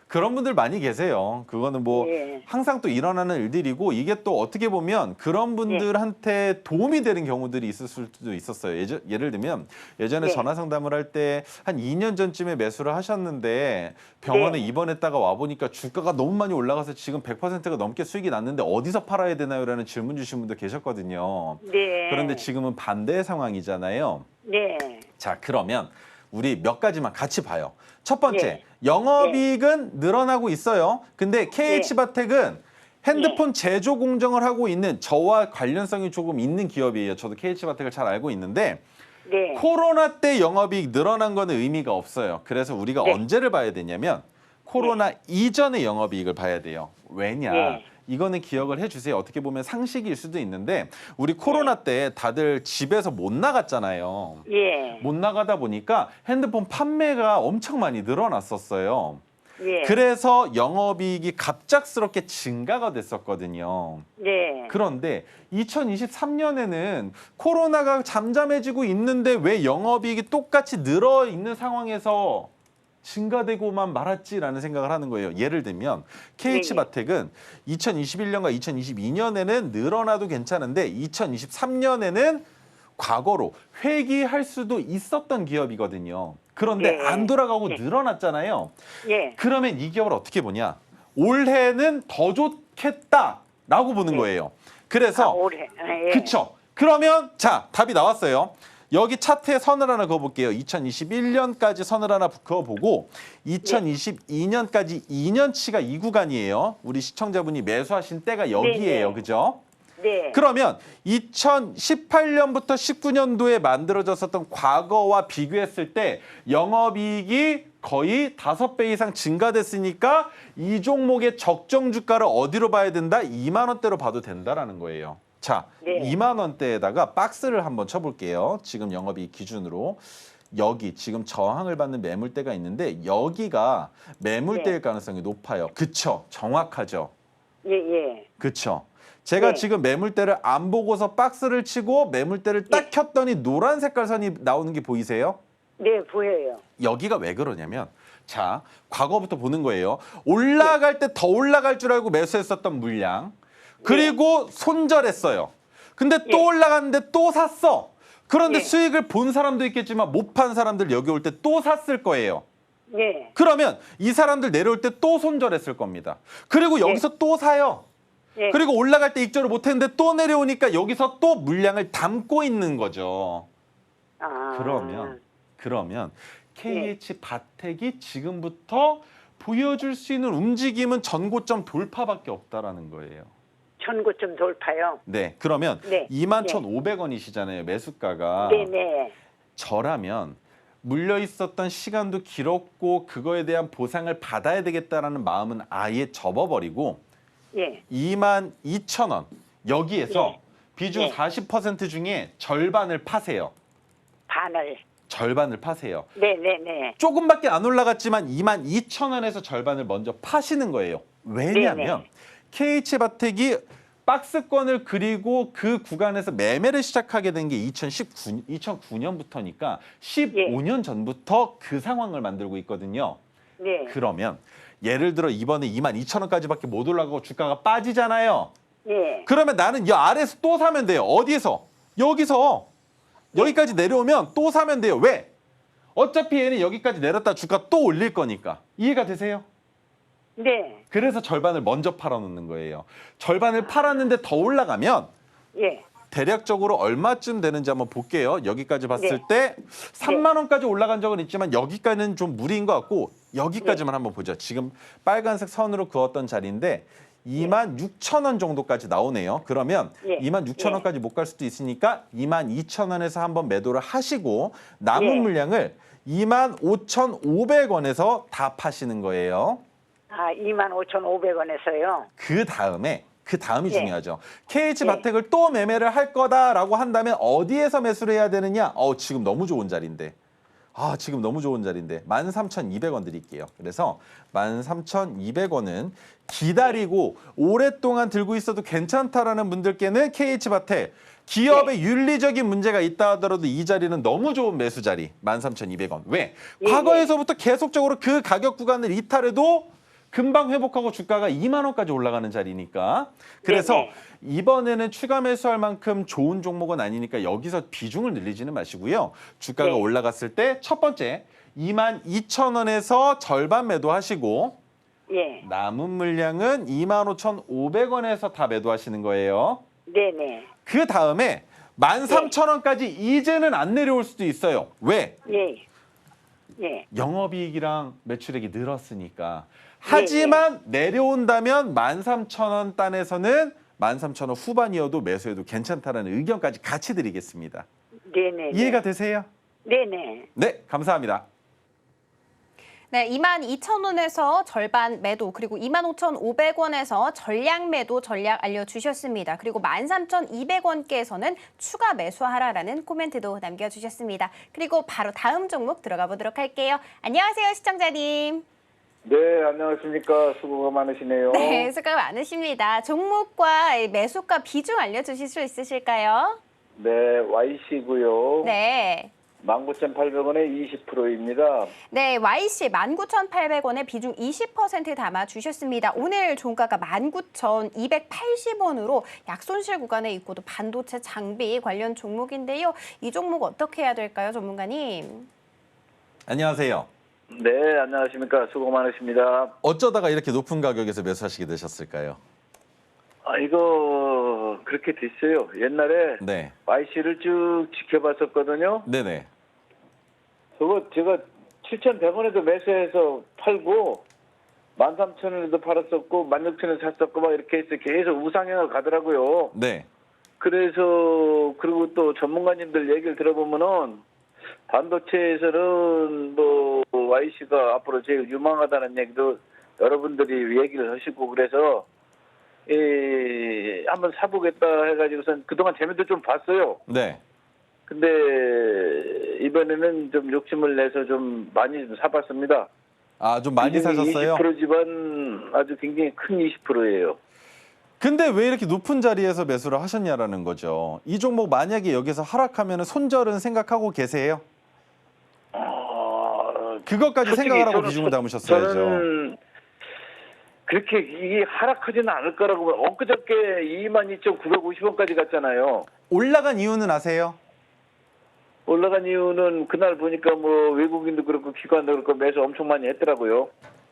그런 분들 많이 계세요. 그거는 뭐 예. 항상 또 일어나는 일들이고 이게 또 어떻게 보면 그런 분들한테 도움이 되는 경우들이 있을 수도 있었어요. 예를 들면 예전에 네. 전화 상담을 할 때 한 2년 전쯤에 매수를 하셨는데 병원에 네. 입원했다가 와보니까 주가가 너무 많이 올라가서 지금 100%가 넘게 수익이 났는데 어디서 팔아야 되나요? 라는 질문 주신 분도 계셨거든요. 네. 그런데 지금은 반대의 상황이잖아요. 네. 자, 그러면 우리 몇 가지만 같이 봐요. 첫 번째, 네. 영업이익은 늘어나고 있어요. 근데 KH바텍은 핸드폰 제조 공정을 하고 있는 저와 관련성이 조금 있는 기업이에요. 저도 KH바텍을 잘 알고 있는데 네. 코로나 때 영업이익 늘어난 거는 의미가 없어요. 그래서 우리가 네. 언제를 봐야 되냐면 코로나 이전의 영업이익을 봐야 돼요. 왜냐? 네. 이거는 기억을 해주세요. 어떻게 보면 상식일 수도 있는데 우리 코로나 때 다들 집에서 못 나갔잖아요. 예. 못 나가다 보니까 핸드폰 판매가 엄청 많이 늘어났었어요. 예. 그래서 영업이익이 갑작스럽게 증가가 됐었거든요. 네. 그런데 2023년에는 코로나가 잠잠해지고 있는데 왜 영업이익이 똑같이 늘어 있는 상황에서 증가되고만 말았지라는 생각을 하는 거예요. 예를 들면 KH바텍은 2021년과 2022년에는 늘어나도 괜찮은데 2023년에는 과거로 회귀할 수도 있었던 기업이거든요. 그런데 네. 안 돌아가고 네. 늘어났잖아요. 예. 그러면 이 기업을 어떻게 보냐? 올해는 더 좋겠다라고 보는 거예요. 그래서 올해. 예. 그쵸. 그러면 자, 답이 나왔어요. 여기 차트에 선을 하나 그어볼게요. 2021년까지 선을 하나 그어보고 2022년까지 2년치가 이 구간이에요. 우리 시청자분이 매수하신 때가 여기예요. 네네. 그죠? 네. 그러면 2018년부터 19년도에 만들어졌었던 과거와 비교했을 때 영업이익이 거의 5배 이상 증가됐으니까 이 종목의 적정 주가를 어디로 봐야 된다? 2만 원대로 봐도 된다라는 거예요. 자, 네. 2만 원대에다가 박스를 한번 쳐볼게요. 지금 영업이익 기준으로. 여기 지금 저항을 받는 매물대가 있는데 여기가 매물대일 네. 가능성이 높아요. 그쵸? 정확하죠? 예, 예. 그쵸? 제가 네. 지금 매물대를 안 보고서 박스를 치고 매물대를 딱 켰더니 노란 색깔 선이 나오는 게 보이세요? 네, 보여요. 여기가 왜 그러냐면 자, 과거부터 보는 거예요. 올라갈 때 더 올라갈 줄 알고 매수했었던 물량. 그리고 손절했어요. 근데 또 네. 올라갔는데 또 샀어. 그런데 네. 수익을 본 사람도 있겠지만 못 판 사람들 여기 올 때 또 샀을 거예요. 예. 그러면 이 사람들 내려올 때 또 손절했을 겁니다. 그리고 여기서 또 사요. 예. 그리고 올라갈 때 익절을 못했는데 또 내려오니까 여기서 또 물량을 담고 있는 거죠. 아. 그러면 KH바텍이 지금부터 보여줄 수 있는 움직임은 전고점 돌파밖에 없다라는 거예요. 전고점 돌파요. 네, 그러면 네. 21,500원이시잖아요, 매수가가. 네네. 저라면 물려 있었던 시간도 길었고 그거에 대한 보상을 받아야 되겠다라는 마음은 아예 접어버리고 예. 22,000원 여기에서 네. 비중 네. 40% 중에 절반을 파세요. 반을. 절반을 파세요. 네네네. 조금밖에 안 올라갔지만 22,000원에서 절반을 먼저 파시는 거예요. 왜냐하면 KH바텍이 박스권을 그리고 그 구간에서 매매를 시작하게 된 게 2009년부터니까 15년 전부터 그 상황을 만들고 있거든요. 네. 그러면 예를 들어 이번에 22,000원까지밖에 못 올라가고 주가가 빠지잖아요. 예. 그러면 나는 이 아래에서 또 사면 돼요. 어디에서? 여기서. 여기까지 내려오면 또 사면 돼요. 왜? 어차피 얘는 여기까지 내렸다 주가 또 올릴 거니까. 이해가 되세요? 네. 그래서 절반을 먼저 팔아놓는 거예요. 절반을 팔았는데 더 올라가면 예. 대략적으로 얼마쯤 되는지 한번 볼게요. 여기까지 봤을 때 3만 원까지 올라간 적은 있지만 여기까지는 좀 무리인 것 같고 여기까지만 한번 보죠. 지금 빨간색 선으로 그었던 자리인데 26,000원 정도까지 나오네요. 그러면 26,000원까지 못 갈 수도 있으니까 22,000원에서 한번 매도를 하시고 남은 물량을 25,500원에서 다 파시는 거예요. 아, 25,500원에서요. 그 다음이 중요하죠. KH바텍을 또 매매를 할 거다라고 한다면 어디에서 매수를 해야 되느냐? 지금 너무 좋은 자리인데. 지금 너무 좋은 자리인데 13,200원 드릴게요. 그래서 13,200원은 기다리고 오랫동안 들고 있어도 괜찮다라는 분들께는 KH바텍 기업의 윤리적인 문제가 있다 하더라도 이 자리는 너무 좋은 매수 자리 13,200원. 왜? 과거에서부터 계속적으로 그 가격 구간을 이탈해도 금방 회복하고 주가가 2만 원까지 올라가는 자리니까. 그래서 이번에는 추가 매수할 만큼 좋은 종목은 아니니까 여기서 비중을 늘리지는 마시고요. 주가가 올라갔을 때 첫 번째 22,000원에서 절반 매도하시고 남은 물량은 25,500원에서 다 매도하시는 거예요. 네네. 그 다음에 13,000원까지 이제는 안 내려올 수도 있어요. 왜? 영업이익이랑 매출액이 늘었으니까. 하지만 내려온다면 13,000원 단에서는 13,000원 후반이어도 매수해도 괜찮다라는 의견까지 같이 드리겠습니다. 네네. 이해가 되세요? 네네. 네, 감사합니다. 네, 22,000원에서 절반 매도, 그리고 25,500원에서 전량 매도 전략 알려주셨습니다. 그리고 13,200원께서는 추가 매수하라라는 코멘트도 남겨주셨습니다. 그리고 바로 다음 종목 들어가 보도록 할게요. 안녕하세요, 시청자님. 네, 안녕하십니까. 수고가 많으시네요. 네, 수고 많으십니다. 종목과 매수가 비중 알려주실 수 있으실까요? 네, YC고요. 네. 19,800원에 20%입니다. 네, YC 19,800원에 비중 20% 담아주셨습니다. 오늘 종가가 19,280원으로 약손실 구간에 있고도 반도체 장비 관련 종목인데요. 이 종목 어떻게 해야 될까요, 전문가님? 안녕하세요. 네, 안녕하십니까. 수고 많으십니다. 어쩌다가 이렇게 높은 가격에서 매수하시게 되셨을까요? 이거 그렇게 됐어요. 옛날에 네. YC를 쭉 지켜봤었거든요. 네네. 그거 제가 7,100원에도 매수해서 팔고 13,000원에도 팔았었고 16,000원에 샀었고 막 이렇게 해서 계속 우상향을 가더라고요. 네. 그래서 그리고 또 전문가님들 얘기를 들어보면은 반도체에서는 뭐 YC가 앞으로 제일 유망하다는 얘기도 여러분들이 얘기를 하시고 그래서 한번 사보겠다 해가지고선 그동안 재미도 좀 봤어요. 네. 근데 이번에는 좀 욕심을 내서 좀 많이 좀 사봤습니다. 좀 많이 사셨어요? 20%지만 아주 굉장히 큰 20%예요. 근데 왜 이렇게 높은 자리에서 매수를 하셨냐라는 거죠. 이 종목 만약에 여기서 하락하면 손절은 생각하고 계세요? 그것까지 생각을 하고 비중을 담으셨어야죠. 저는 그렇게 이게 하락하지는 않을 거라고 엊그저께 22,950원까지 갔잖아요. 올라간 이유는 아세요? 올라간 이유는 그날 보니까 뭐 외국인도 그렇고 기관도 그렇고 매수 엄청 많이 했더라고요.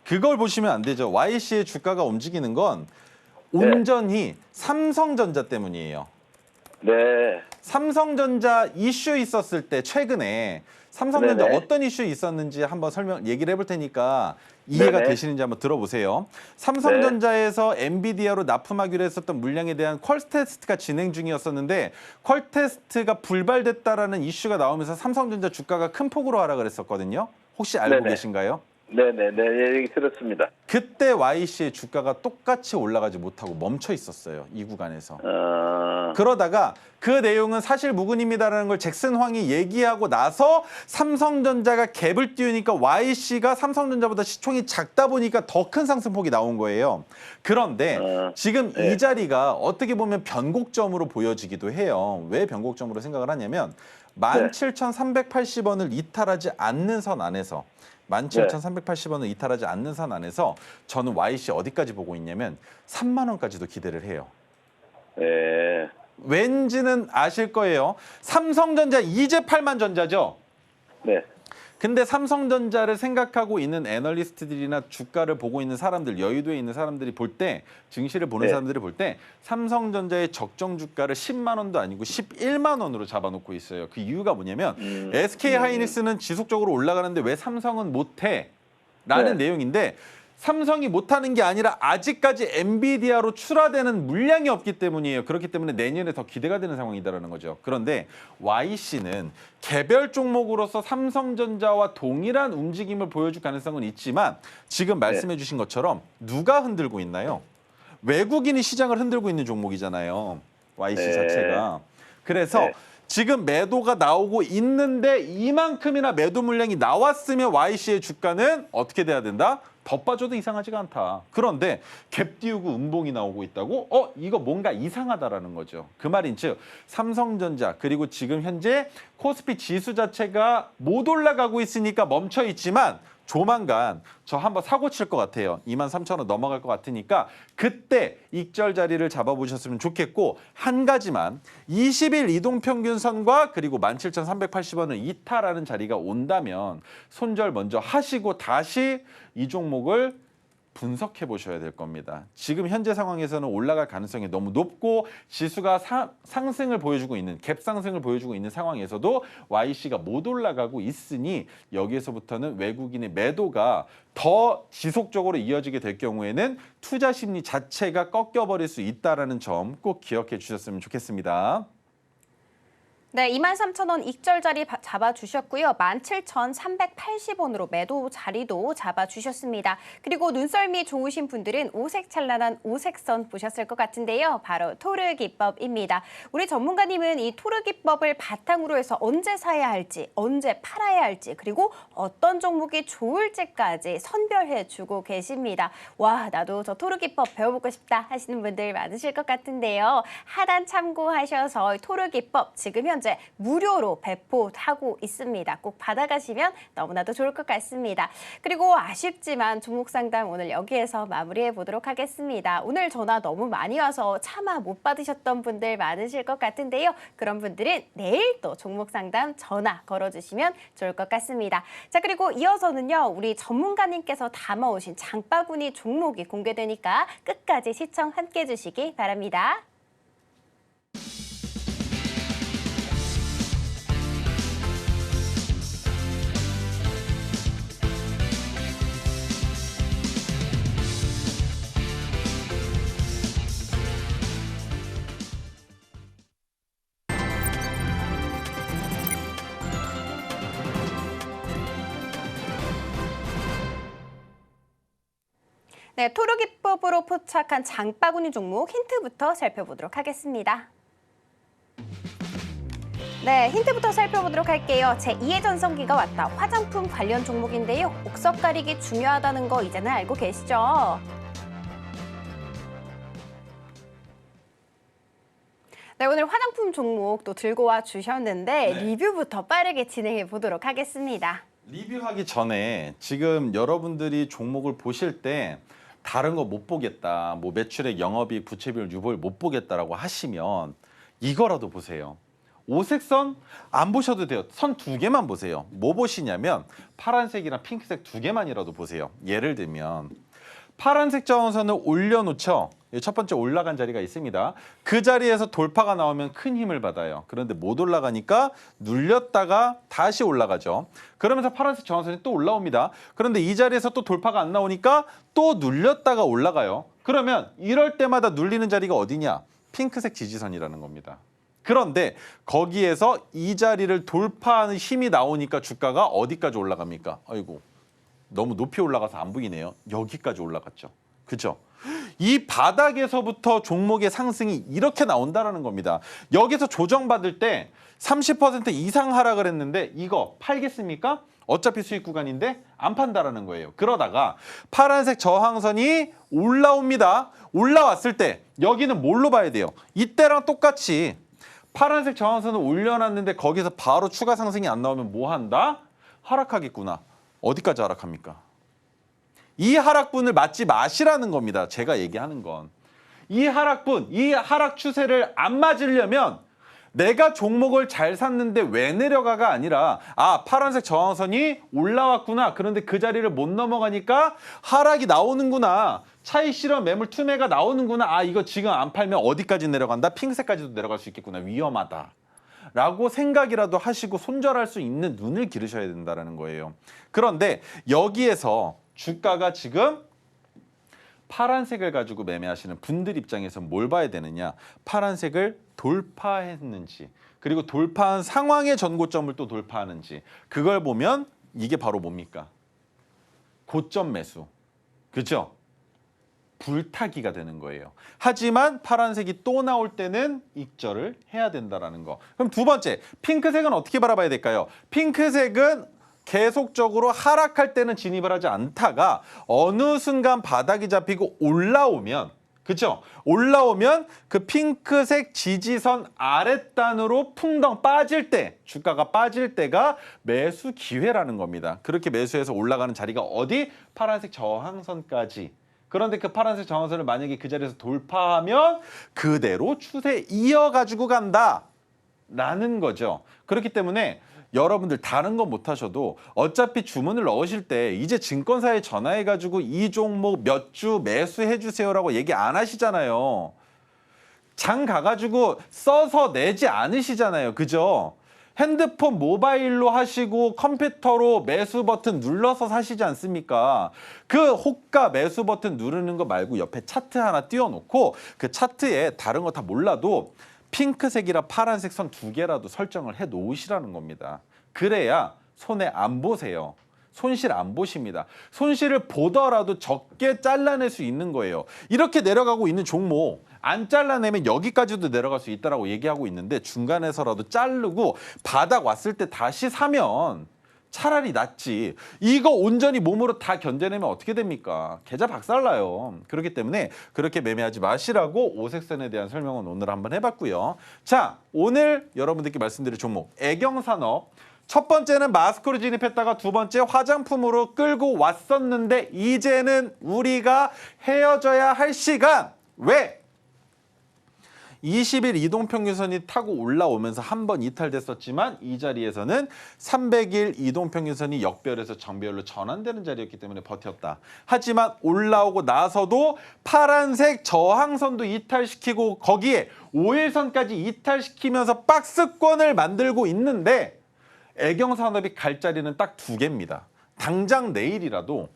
그걸 보시면 안 되죠. YC의 주가가 움직이는 건 온전히 삼성전자 때문이에요. 네. 삼성전자 이슈 있었을 때 최근에 삼성전자 네네. 어떤 이슈 있었는지 한번 얘기를 해볼 테니까 이해가 네네. 되시는지 한번 들어보세요. 삼성전자에서 엔비디아로 납품하기로 했었던 물량에 대한 퀄 테스트가 진행 중이었었는데 퀄 테스트가 불발됐다라는 이슈가 나오면서 삼성전자 주가가 큰 폭으로 하락을 했었거든요. 혹시 알고 네네. 계신가요? 네네네, 얘기 들었습니다. 그때 YC의 주가가 똑같이 올라가지 못하고 멈춰 있었어요. 이 구간에서. 그러다가 그 내용은 사실 무근입니다라는 걸 잭슨 황이 얘기하고 나서 삼성전자가 갭을 띄우니까 YC가 삼성전자보다 시총이 작다 보니까 더 큰 상승폭이 나온 거예요. 그런데 지금 네. 이 자리가 어떻게 보면 변곡점으로 보여지기도 해요. 왜 변곡점으로 생각을 하냐면 17,380원을 이탈하지 않는 선 안에서 17,380원을 이탈하지 않는 선 안에서 저는 YC 어디까지 보고 있냐면 3만 원까지도 기대를 해요. 네. 왠지는 아실 거예요. 삼성전자 이제 8만 전자죠. 네. 근데 삼성전자를 생각하고 있는 애널리스트들이나 주가를 보고 있는 사람들, 여의도에 있는 사람들이 볼 때, 증시를 보는 네. 사람들이 볼 때 삼성전자의 적정 주가를 10만 원도 아니고 11만 원으로 잡아놓고 있어요. 그 이유가 뭐냐면 SK하이닉스는 지속적으로 올라가는데 왜 삼성은 못해? 라는 네. 내용인데 삼성이 못하는 게 아니라 아직까지 엔비디아로 출하되는 물량이 없기 때문이에요. 그렇기 때문에 내년에 더 기대가 되는 상황이다라는 거죠. 그런데 YC는 개별 종목으로서 삼성전자와 동일한 움직임을 보여줄 가능성은 있지만 지금 말씀해 주신 것처럼 누가 흔들고 있나요? 외국인이 시장을 흔들고 있는 종목이잖아요. YC 네. 자체가. 그래서 네. 지금 매도가 나오고 있는데 이만큼이나 매도 물량이 나왔으면 YC의 주가는 어떻게 돼야 된다? 더 빠져도 이상하지가 않다. 그런데 갭 띄우고 음봉이 나오고 있다고? 이거 뭔가 이상하다라는 거죠. 그 말인즉 삼성전자 그리고 지금 현재 코스피 지수 자체가 못 올라가고 있으니까 멈춰 있지만 조만간 저 한번 사고 칠 것 같아요. 23,000원 넘어갈 것 같으니까 그때 익절 자리를 잡아보셨으면 좋겠고 한 가지만 20일 이동평균선과 그리고 17,380원을 이탈하는 자리가 온다면 손절 먼저 하시고 다시 이 종목을 분석해 보셔야 될 겁니다. 지금 현재 상황에서는 올라갈 가능성이 너무 높고 지수가 상승을 보여주고 있는 갭 상승을 보여주고 있는 상황에서도 YC가 못 올라가고 있으니 여기에서부터는 외국인의 매도가 더 지속적으로 이어지게 될 경우에는 투자 심리 자체가 꺾여버릴 수 있다는 점 꼭 기억해 주셨으면 좋겠습니다. 네, 23,000원 익절 자리 잡아주셨고요. 17,380원으로 매도 자리도 잡아주셨습니다. 그리고 눈썰미 좋으신 분들은 오색 찬란한 오색선 보셨을 것 같은데요. 바로 토르 기법입니다. 우리 전문가님은 이 토르 기법을 바탕으로 해서 언제 사야 할지, 언제 팔아야 할지, 그리고 어떤 종목이 좋을지까지 선별해주고 계십니다. 와, 나도 저 토르 기법 배워보고 싶다 하시는 분들 많으실 것 같은데요. 하단 참고하셔서 토르 기법 지금 현재 무료로 배포하고 있습니다. 꼭 받아가시면 너무나도 좋을 것 같습니다. 그리고 아쉽지만 종목 상담 오늘 여기에서 마무리해 보도록 하겠습니다. 오늘 전화 너무 많이 와서 차마 못 받으셨던 분들 많으실 것 같은데요. 그런 분들은 내일 또 종목 상담 전화 걸어주시면 좋을 것 같습니다. 자, 그리고 이어서는요. 우리 전문가님께서 담아오신 장바구니 종목이 공개되니까 끝까지 시청 함께 해주시기 바랍니다. 네, 토르 기법으로 포착한 장바구니 종목 힌트부터 살펴보도록 하겠습니다. 네, 힌트부터 살펴보도록 할게요. 제2의 전성기가 왔다. 화장품 관련 종목인데요. 옥석 가리기 중요하다는 거 이제는 알고 계시죠? 네, 오늘 화장품 종목 또 들고 와 주셨는데 리뷰부터 빠르게 진행해 보도록 하겠습니다. 리뷰하기 전에 지금 여러분들이 종목을 보실 때 다른 거 못 보겠다, 뭐 매출액, 영업이익, 부채비율, 유보율 못 보겠다라고 하시면 이거라도 보세요. 오색선 안 보셔도 돼요. 선 2개만 보세요. 뭐 보시냐면 파란색이랑 핑크색 2개만이라도 보세요. 예를 들면 파란색 저항선을 올려놓죠. 첫 번째 올라간 자리가 있습니다. 그 자리에서 돌파가 나오면 큰 힘을 받아요. 그런데 못 올라가니까 눌렸다가 다시 올라가죠. 그러면서 파란색 저항선이 또 올라옵니다. 그런데 이 자리에서 또 돌파가 안 나오니까 또 눌렸다가 올라가요. 그러면 이럴 때마다 눌리는 자리가 어디냐? 핑크색 지지선이라는 겁니다. 그런데 거기에서 이 자리를 돌파하는 힘이 나오니까 주가가 어디까지 올라갑니까? 아이고, 너무 높이 올라가서 안 보이네요. 여기까지 올라갔죠. 그죠? 이 바닥에서부터 종목의 상승이 이렇게 나온다라는 겁니다. 여기서 조정받을 때 30% 이상 하락을 했는데 이거 팔겠습니까? 어차피 수익 구간인데 안 판다라는 거예요. 그러다가 파란색 저항선이 올라옵니다. 올라왔을 때 여기는 뭘로 봐야 돼요? 이때랑 똑같이 파란색 저항선을 올려놨는데 거기서 바로 추가 상승이 안 나오면 뭐 한다? 하락하겠구나. 어디까지 하락합니까? 이 하락분을 맞지 마시라는 겁니다. 제가 얘기하는 건. 이 하락분, 이 하락 추세를 안 맞으려면 내가 종목을 잘 샀는데 왜 내려가가 아니라 아, 파란색 저항선이 올라왔구나. 그런데 그 자리를 못 넘어가니까 하락이 나오는구나. 차익 실현 매물 투매가 나오는구나. 아, 이거 지금 안 팔면 어디까지 내려간다? 핑크색까지도 내려갈 수 있겠구나. 위험하다. 라고 생각이라도 하시고 손절할 수 있는 눈을 기르셔야 된다는 거예요. 그런데 여기에서 주가가 지금 파란색을 가지고 매매하시는 분들 입장에서 뭘 봐야 되느냐. 파란색을 돌파했는지 그리고 돌파한 상황의 전고점을 또 돌파하는지 그걸 보면 이게 바로 뭡니까? 고점 매수. 그죠? 불타기가 되는 거예요. 하지만 파란색이 또 나올 때는 익절을 해야 된다는 거. 그럼 두 번째, 핑크색은 어떻게 바라봐야 될까요? 핑크색은 계속적으로 하락할 때는 진입을 하지 않다가 어느 순간 바닥이 잡히고 올라오면 그렇죠? 올라오면 그 핑크색 지지선 아랫단으로 풍덩 빠질 때 주가가 빠질 때가 매수 기회라는 겁니다. 그렇게 매수해서 올라가는 자리가 어디? 파란색 저항선까지. 그런데 그 파란색 저항선을 만약에 그 자리에서 돌파하면 그대로 추세 이어가지고 간다라는 거죠. 그렇기 때문에 여러분들 다른 건 못하셔도 어차피 주문을 넣으실 때 이제 증권사에 전화해가지고 이 종목 몇 주 매수해 주세요라고 얘기 안 하시잖아요. 장 가가지고 써서 내지 않으시잖아요. 그죠? 핸드폰 모바일로 하시고 컴퓨터로 매수 버튼 눌러서 사시지 않습니까? 그 호가 매수 버튼 누르는 거 말고 옆에 차트 하나 띄워놓고 그 차트에 다른 거 다 몰라도 핑크색이랑 파란색 선 두 개라도 설정을 해 놓으시라는 겁니다. 그래야 손해 안 보세요. 손실 안 보십니다. 손실을 보더라도 적게 잘라낼 수 있는 거예요. 이렇게 내려가고 있는 종목 안 잘라내면 여기까지도 내려갈 수 있다라고 얘기하고 있는데 중간에서라도 자르고 바닥 왔을 때 다시 사면 차라리 낫지. 이거 온전히 몸으로 다 견뎌내면 어떻게 됩니까? 계좌 박살나요. 그렇기 때문에 그렇게 매매하지 마시라고 오색선에 대한 설명은 오늘 한번 해봤고요. 자, 오늘 여러분들께 말씀드릴 종목 애경산업. 첫 번째는 마스크로 진입했다가 두 번째 화장품으로 끌고 왔었는데 이제는 우리가 헤어져야 할 시간. 왜? 20일 이동평균선이 타고 올라오면서 한 번 이탈됐었지만 이 자리에서는 300일 이동평균선이 역별해서 정별로 전환되는 자리였기 때문에 버텼다. 하지만 올라오고 나서도 파란색 저항선도 이탈시키고 거기에 5일선까지 이탈시키면서 박스권을 만들고 있는데 애경산업이 갈 자리는 딱 두 개입니다. 당장 내일이라도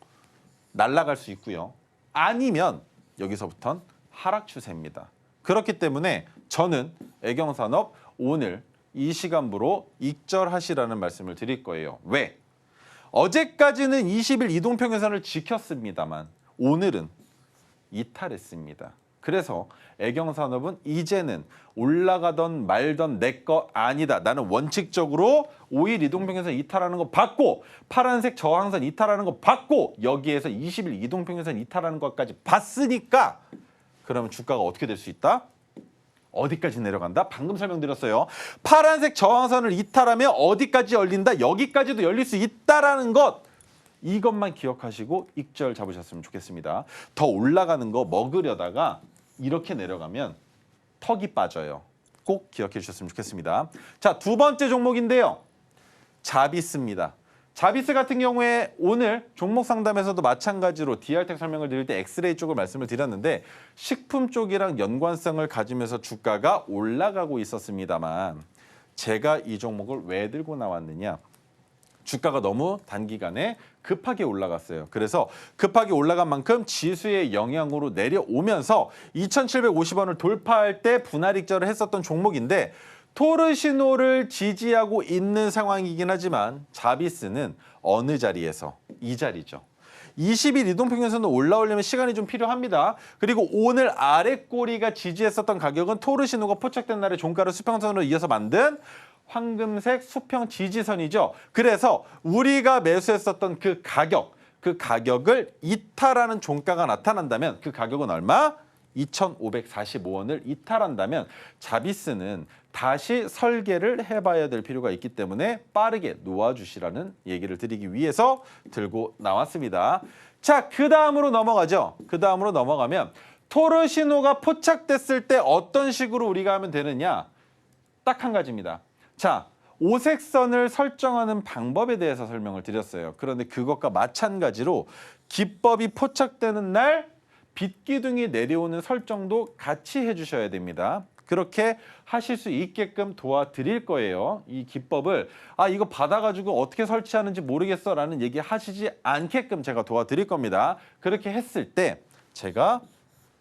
날아갈 수 있고요. 아니면 여기서부터는 하락 추세입니다. 그렇기 때문에 저는 애경산업 오늘 이 시간부로 익절하시라는 말씀을 드릴 거예요. 왜? 어제까지는 20일 이동평균선을 지켰습니다만 오늘은 이탈했습니다. 그래서 애경산업은 이제는 올라가던 말던 내 거 아니다. 나는 원칙적으로 5일 이동평균선 이탈하는 거 받고 파란색 저항선 이탈하는 거 받고 여기에서 20일 이동평균선 이탈하는 것까지 봤으니까 그러면 주가가 어떻게 될 수 있다? 어디까지 내려간다? 방금 설명드렸어요. 파란색 저항선을 이탈하면 어디까지 열린다? 여기까지도 열릴 수 있다라는 것. 이것만 기억하시고 익절 잡으셨으면 좋겠습니다. 더 올라가는 거 먹으려다가 이렇게 내려가면 턱이 빠져요. 꼭 기억해 주셨으면 좋겠습니다. 자, 두 번째 종목인데요. 자비스입니다. 자비스 같은 경우에 오늘 종목 상담에서도 마찬가지로 DR텍 설명을 드릴 때 엑스레이 쪽을 말씀을 드렸는데 식품 쪽이랑 연관성을 가지면서 주가가 올라가고 있었습니다만 제가 이 종목을 왜 들고 나왔느냐. 주가가 너무 단기간에 급하게 올라갔어요. 그래서 급하게 올라간 만큼 지수의 영향으로 내려오면서 2,750원을 돌파할 때 분할 익절을 했었던 종목인데 토르시노를 지지하고 있는 상황이긴 하지만 자비스는 어느 자리에서? 이 자리죠. 20일 이동평균선은 올라오려면 시간이 좀 필요합니다. 그리고 오늘 아래 꼬리가 지지했었던 가격은 토르시노가 포착된 날의 종가를 수평선으로 이어서 만든 황금색 수평 지지선이죠. 그래서 우리가 매수했었던 그 가격을 이탈하는 종가가 나타난다면 그 가격은 얼마? 2,545원을 이탈한다면 자비스는 다시 설계를 해봐야 될 필요가 있기 때문에 빠르게 놓아주시라는 얘기를 드리기 위해서 들고 나왔습니다. 자, 그 다음으로 넘어가죠. 그 다음으로 넘어가면 토르시노가 포착됐을 때 어떤 식으로 우리가 하면 되느냐? 딱 한 가지입니다. 자, 오색선을 설정하는 방법에 대해서 설명을 드렸어요. 그런데 그것과 마찬가지로 기법이 포착되는 날 빗기둥이 내려오는 설정도 같이 해주셔야 됩니다. 그렇게 하실 수 있게끔 도와드릴 거예요. 이 기법을 이거 받아가지고 어떻게 설치하는지 모르겠어 라는 얘기 하시지 않게끔 제가 도와드릴 겁니다. 그렇게 했을 때 제가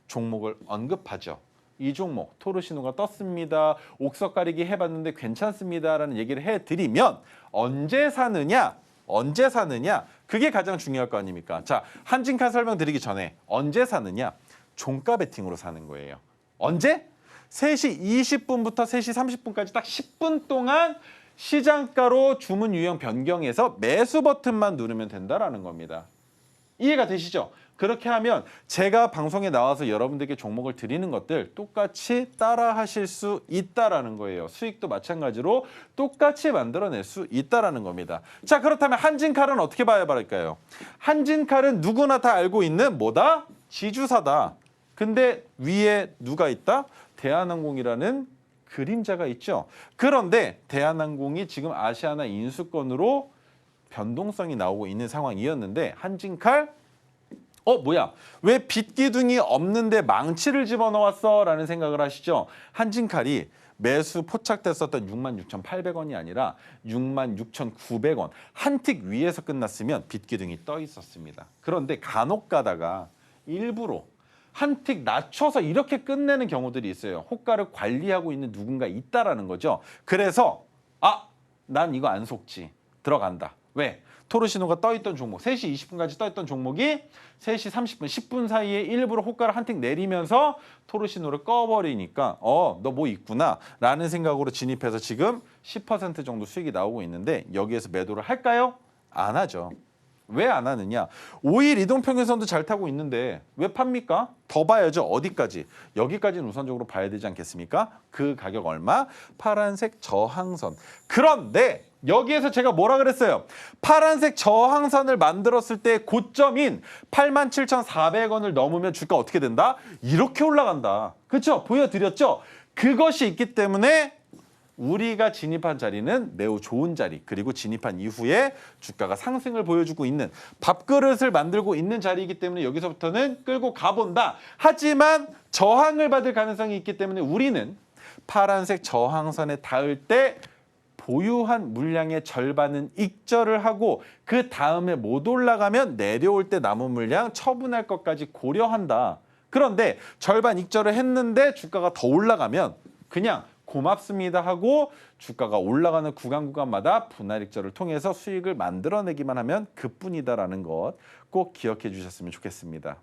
종목을 언급하죠. 이 종목 토르시노가 떴습니다. 옥석 가리기 해봤는데 괜찮습니다 라는 얘기를 해드리면 언제 사느냐? 그게 가장 중요할 거 아닙니까? 자, 한진카 설명드리기 전에 언제 사느냐? 종가 베팅으로 사는 거예요. 언제? 3시 20분부터 3시 30분까지 딱 10분 동안 시장가로 주문 유형 변경해서 매수 버튼만 누르면 된다라는 겁니다. 이해가 되시죠? 그렇게 하면 제가 방송에 나와서 여러분들께 종목을 드리는 것들 똑같이 따라 하실 수 있다라는 거예요. 수익도 마찬가지로 똑같이 만들어낼 수 있다라는 겁니다. 자, 그렇다면 한진칼은 어떻게 봐야 할까요? 한진칼은 누구나 다 알고 있는 뭐다? 지주사다. 근데 위에 누가 있다? 대한항공이라는 그림자가 있죠. 그런데 대한항공이 지금 아시아나 인수권으로 변동성이 나오고 있는 상황이었는데 한진칼 뭐야? 왜 빗기둥이 없는데 망치를 집어넣었어? 라는 생각을 하시죠. 한진칼이 매수 포착됐었던 66,800원이 아니라 66,900원 한 틱 위에서 끝났으면 빗기둥이 떠 있었습니다. 그런데 간혹 가다가 일부러 한 틱 낮춰서 이렇게 끝내는 경우들이 있어요. 호가를 관리하고 있는 누군가 있다라는 거죠. 그래서 난 이거 안 속지. 들어간다. 왜? 토르시노가 떠있던 종목, 3시 20분까지 떠있던 종목이 3시 30분, 10분 사이에 일부러 호가를 한 틱 내리면서 토르시노를 꺼버리니까 너 뭐 있구나 라는 생각으로 진입해서 지금 10% 정도 수익이 나오고 있는데 여기에서 매도를 할까요? 안 하죠. 왜 안 하느냐? 5일 이동평균선도 잘 타고 있는데 왜 팝니까? 더 봐야죠. 어디까지? 여기까지는 우선적으로 봐야 되지 않겠습니까? 그 가격 얼마? 파란색 저항선. 그런데 여기에서 제가 뭐라 그랬어요? 파란색 저항선을 만들었을 때 고점인 87,400원을 넘으면 주가 어떻게 된다? 이렇게 올라간다. 그렇죠? 보여드렸죠? 그것이 있기 때문에 우리가 진입한 자리는 매우 좋은 자리, 그리고 진입한 이후에 주가가 상승을 보여주고 있는 밥그릇을 만들고 있는 자리이기 때문에 여기서부터는 끌고 가본다. 하지만 저항을 받을 가능성이 있기 때문에 우리는 파란색 저항선에 닿을 때 보유한 물량의 절반은 익절을 하고 그 다음에 못 올라가면 내려올 때 남은 물량 처분할 것까지 고려한다. 그런데 절반 익절을 했는데 주가가 더 올라가면 그냥 고맙습니다 하고 주가가 올라가는 구간마다 분할 익절을 통해서 수익을 만들어내기만 하면 그뿐이다라는 것 꼭 기억해 주셨으면 좋겠습니다.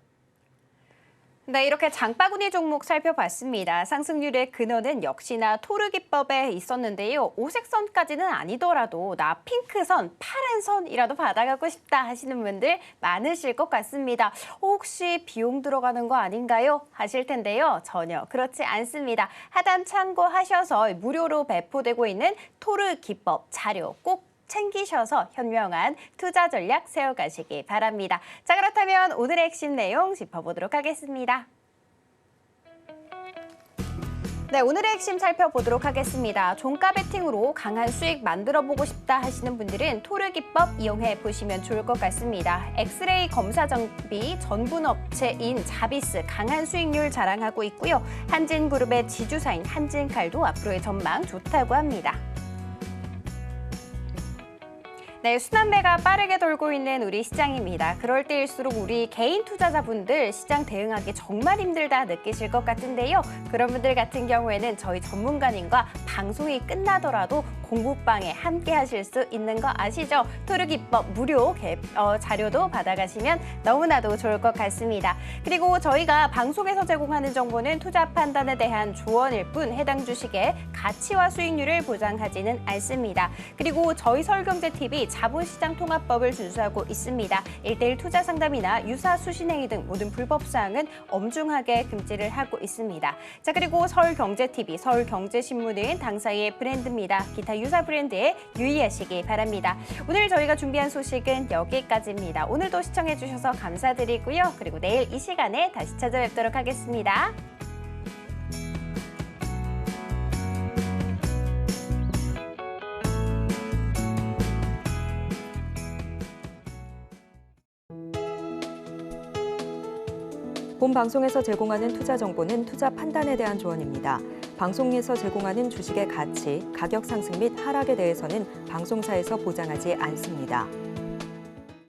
네, 이렇게 장바구니 종목 살펴봤습니다. 상승률의 근원은 역시나 토르 기법에 있었는데요. 오색선까지는 아니더라도 나 핑크선, 파란선이라도 받아가고 싶다 하시는 분들 많으실 것 같습니다. 혹시 비용 들어가는 거 아닌가요? 하실 텐데요. 전혀 그렇지 않습니다. 하단 참고하셔서 무료로 배포되고 있는 토르 기법 자료 꼭 챙기셔서 현명한 투자 전략 세워가시기 바랍니다. 자, 그렇다면 오늘의 핵심 내용 짚어보도록 하겠습니다. 네, 오늘의 핵심 살펴보도록 하겠습니다. 종가 베팅으로 강한 수익 만들어보고 싶다 하시는 분들은 토르 기법 이용해 보시면 좋을 것 같습니다. 엑스레이 검사 장비 전문 업체인 자비스 강한 수익률 자랑하고 있고요. 한진그룹의 지주사인 한진칼도 앞으로의 전망 좋다고 합니다. 네, 순환매가 빠르게 돌고 있는 우리 시장입니다. 그럴 때일수록 우리 개인 투자자분들 시장 대응하기 정말 힘들다 느끼실 것 같은데요. 그런 분들 같은 경우에는 저희 전문가님과 방송이 끝나더라도 공부방에 함께 하실 수 있는 거 아시죠? 토르기법 무료 자료도 받아가시면 너무나도 좋을 것 같습니다. 그리고 저희가 방송에서 제공하는 정보는 투자 판단에 대한 조언일 뿐 해당 주식의 가치와 수익률을 보장하지는 않습니다. 그리고 저희 서울경제TV 자본시장 통합법을 준수하고 있습니다. 1:1 투자 상담이나 유사 수신행위 등 모든 불법 사항은 엄중하게 금지를 하고 있습니다. 자, 그리고 서울경제TV, 서울경제신문은 당사의 브랜드입니다. 기타 유사 브랜드에 유의하시기 바랍니다. 오늘 저희가 준비한 소식은 여기까지입니다. 오늘도 시청해주셔서 감사드리고요. 그리고 내일 이 시간에 다시 찾아뵙도록 하겠습니다. 본 방송에서 제공하는 투자 정보는 투자 판단에 대한 조언입니다. 방송에서 제공하는 주식의 가치, 가격 상승 및 하락에 대해서는 방송사에서 보장하지 않습니다.